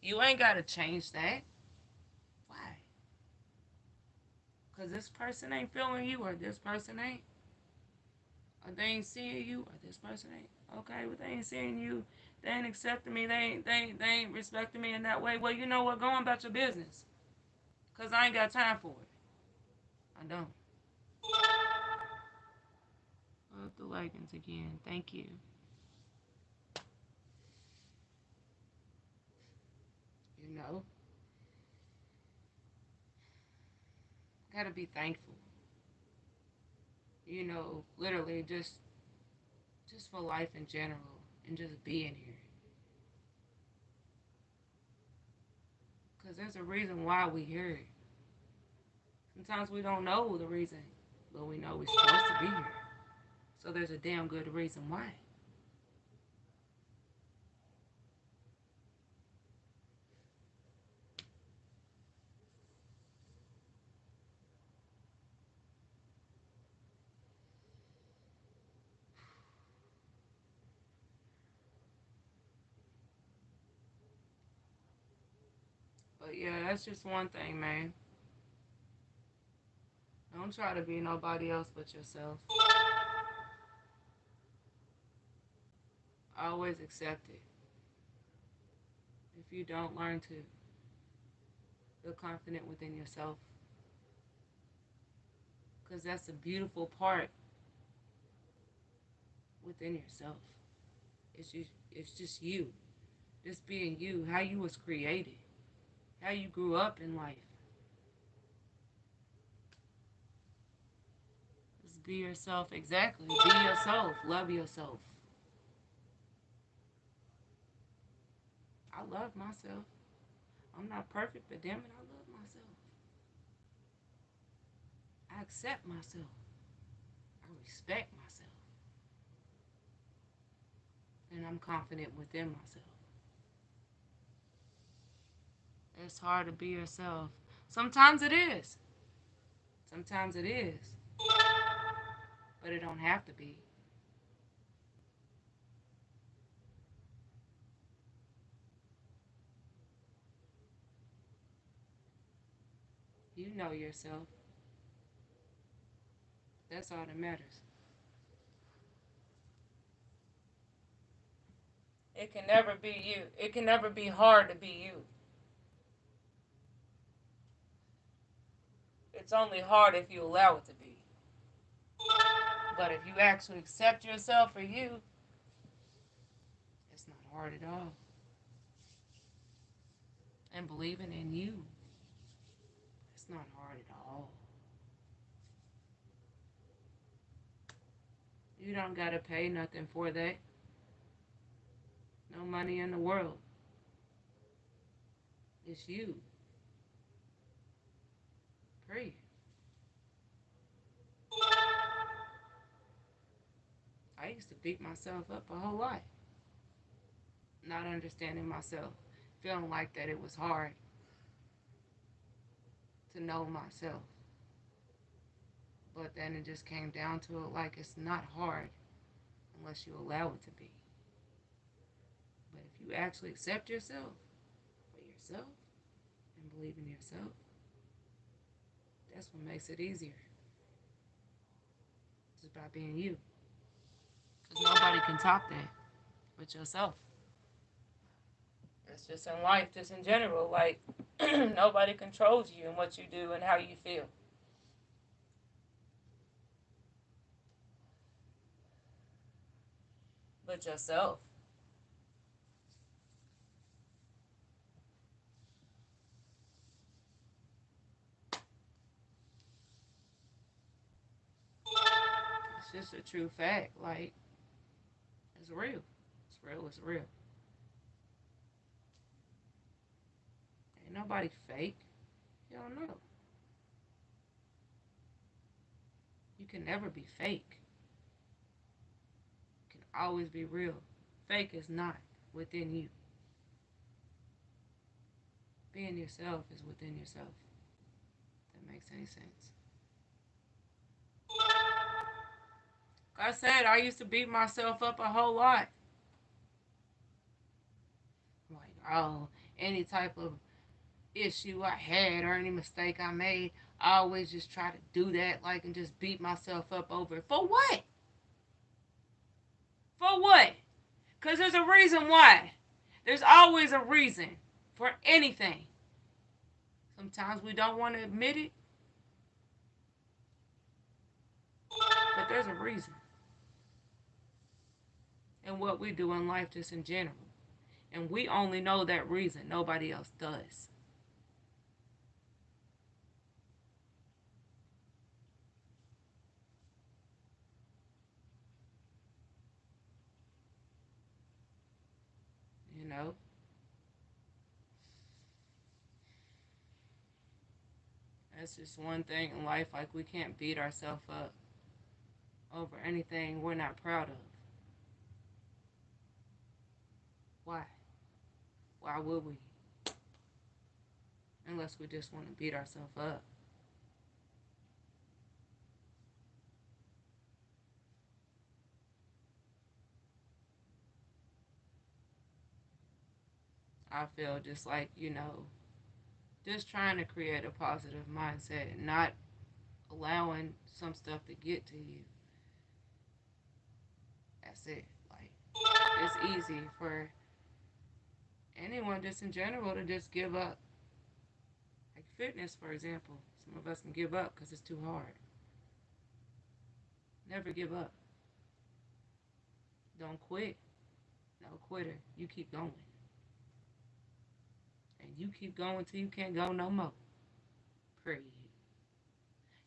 You ain't got to change that. Why? Because this person ain't feeling you or this person ain't. Or they ain't seeing you or this person ain't. Okay, but they ain't seeing you. They ain't accepting me. They ain't respecting me in that way. Well, you know what? Go on about your business. Because I ain't got time for it. I don't. Love the leggings again. Thank you. You know, gotta be thankful. You know, literally just for life in general and just being here. Because there's a reason why we hear it. Sometimes we don't know the reason, but we know we're supposed to be here. So there's a damn good reason why. But yeah, that's just one thing, man. Don't try to be nobody else but yourself. Always accept it. If you don't learn to feel confident within yourself, because that's a beautiful part within yourself. It's just you, just being you, how you was created, how you grew up in life. Just be yourself, exactly. Be yourself. Love yourself. I love myself. I'm not perfect, but damn it, I love myself. I accept myself. I respect myself. And I'm confident within myself. It's hard to be yourself. Sometimes it is. Sometimes it is. But it don't have to be. You know yourself. That's all that matters. It can never be you. It can never be hard to be you. It's only hard if you allow it to be. But if you actually accept yourself for you, it's not hard at all. And believing in you, it's not hard at all. You don't gotta pay nothing for that. No money in the world. It's you. Period. I used to beat myself up a whole lot. Not understanding myself. Feeling like that it was hard to know myself. But then it just came down to it like it's not hard unless you allow it to be. But if you actually accept yourself for yourself and believe in yourself, that's what makes it easier. Just by being you. Because nobody can top that but yourself. It's just in life, just in general. Like, nobody controls you and what you do and how you feel. But yourself. It's just a true fact. Like, it's real. It's real. It's real. Ain't nobody fake. You don't know. You can never be fake. You can always be real. Fake is not within you. Being yourself is within yourself. If that makes any sense. Like I said, I used to beat myself up a whole lot. Like, oh, any type of issue I had or any mistake I made, I always just try to do that, like, and just beat myself up over it. For what? For what? Because there's a reason why. There's always a reason for anything. Sometimes we don't want to admit it, but there's a reason. And what we do in life just in general. And we only know that reason. Nobody else does. You know? That's just one thing in life. Like, we can't beat ourselves up over anything we're not proud of. Why? Why would we? Unless we just want to beat ourselves up. I feel just like, just trying to create a positive mindset and not allowing some stuff to get to you. That's it. Like, it's easy for anyone just in general to just give up. Like fitness, for example. Some of us can give up because it's too hard. Never give up. Don't quit. No quitter. You keep going. And you keep going till you can't go no more. Period.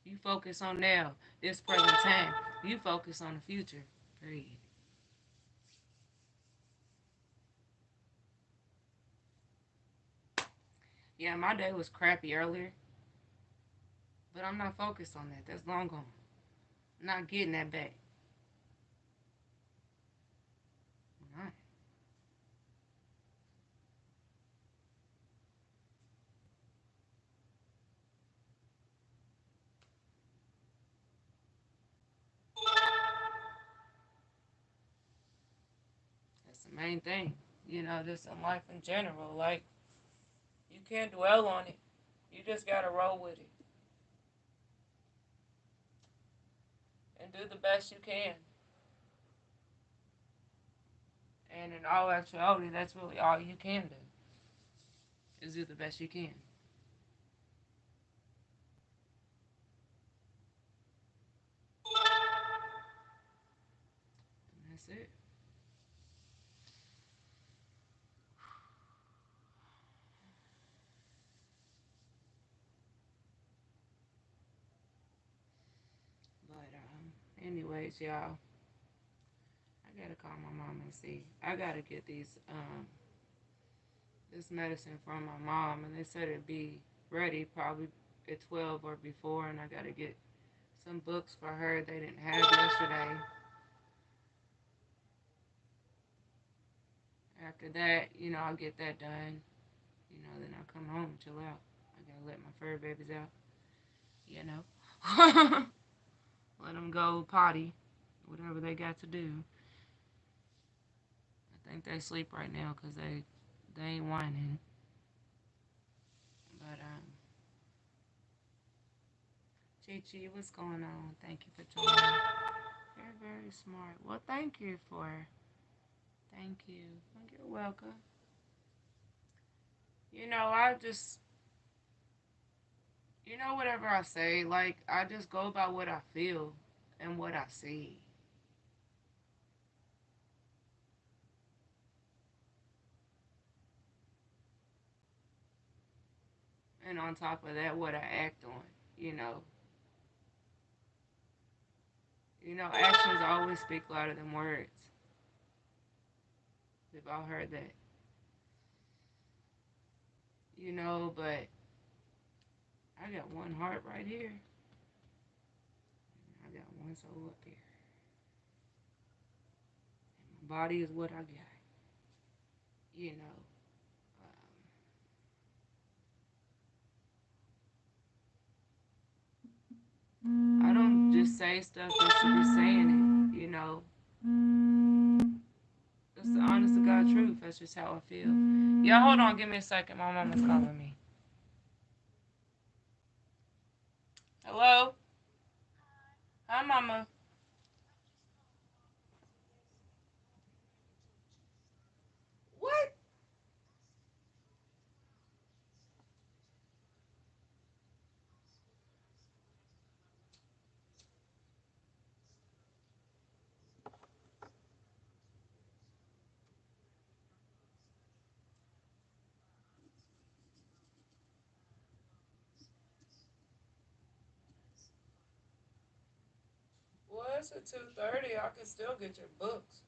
You focus on now, this present time. You focus on the future. Period. Yeah, my day was crappy earlier, but I'm not focused on that. That's long gone. I'm not getting that back. I'm not. That's the main thing. Just in life in general. Like, you can't dwell on it. You just gotta roll with it and do the best you can. And in all actuality, that's really all you can do is do the best you can. And that's it. But anyways, y'all, I gotta call my mom and see. I gotta get this medicine from my mom, and they said it'd be ready probably at 12 or before, and I gotta get some books for her they didn't have yesterday. After that, I'll get that done. Then I'll come home and chill out. I gotta let my fur babies out, you know. Let them go potty, whatever they got to do. I think they sleep right now because they ain't whining. But Chi Chi, what's going on? Thank you for joining. You're very smart. Well, thank you for. Thank you. You're welcome. I just, whatever I say, like, I just go by what I feel and what I see. And on top of that, what I act on, you know. Actions always speak louder than words. We've all heard that. But I got one heart right here. I got one soul up here. And my body is what I got. You know. I don't just say stuff just to be saying it, It's the honest to God truth. That's just how I feel. Yeah, hold on. Give me a second. My mama's calling me. Hello? Hi, mama. What? Well, it's at 2:30. I can still get your books.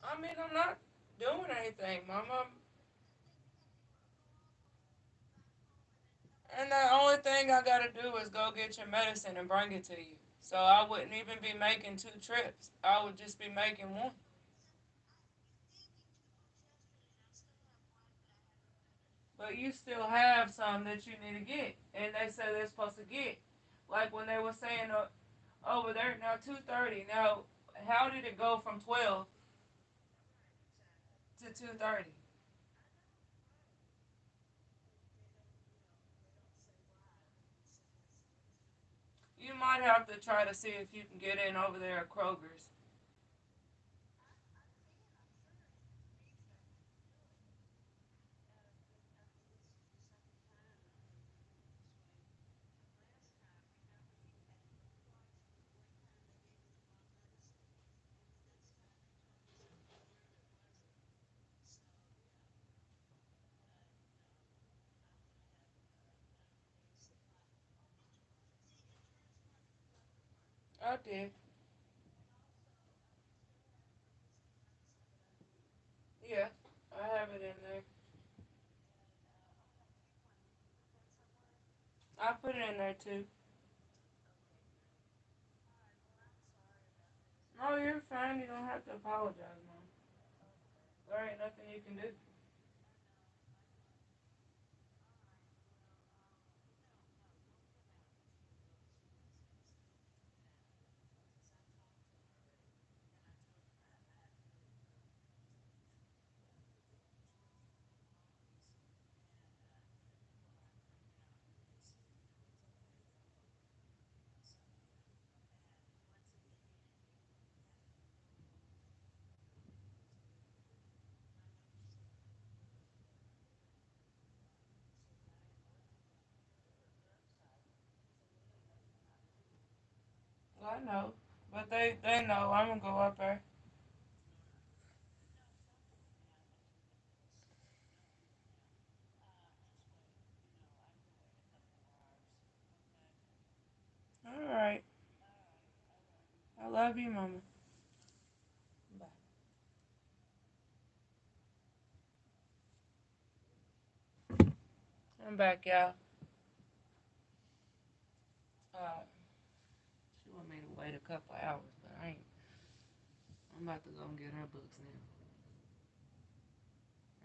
I mean, I'm not doing anything, mama. And the only thing I gotta do is go get your medicine and bring it to you. So I wouldn't even be making 2 trips. I would just be making one. But you still have some that you need to get. And they say they're supposed to get. Like when they were saying over there, now 2:30. Now, how did it go from 12 to 2:30? You might have to try to see if you can get in over there at Kroger's. I did. Yeah, I have it in there. I put it in there too. No, you're fine. You don't have to apologize, Mom. There ain't nothing you can do. I know. But they know I'm gonna go up there. Alright. I love you, Mama. Bye. I'm back, y'all. Uh, she want me to wait a couple hours, but I ain't. I'm about to go and get her books now.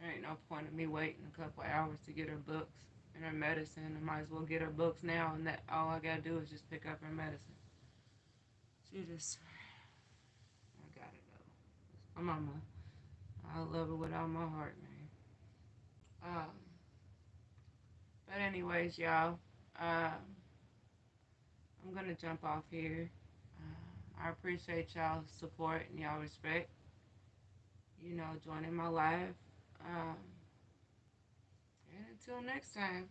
There ain't no point in me waiting a couple hours to get her books and her medicine. I might as well get her books now, and that all I gotta do is just pick up her medicine. She just, I got it though. My mama, I love her with all my heart, man. Um, but anyways, y'all, I'm gonna jump off here. I appreciate y'all's support and y'all respect. Joining my live. Um, and until next time,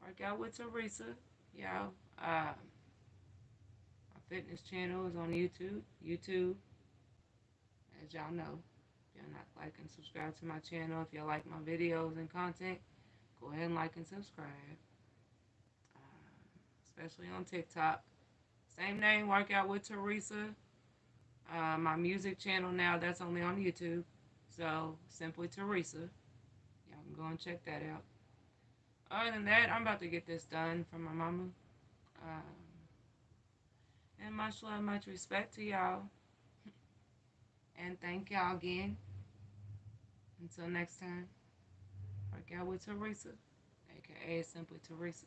work out with Teresa. Y'all, my fitness channel is on YouTube. YouTube, as y'all know. If y'all not like and subscribe to my channel, if y'all like my videos and content, go ahead and like and subscribe. Especially on TikTok. Same name, Workout with Teresa. My music channel now, that's only on YouTube. So, simply Teresa. Y'all can go and check that out. Other than that, I'm about to get this done for my mama. And much love, much respect to y'all. And thank y'all again. Until next time, work out with Teresa, aka Simply Teresa.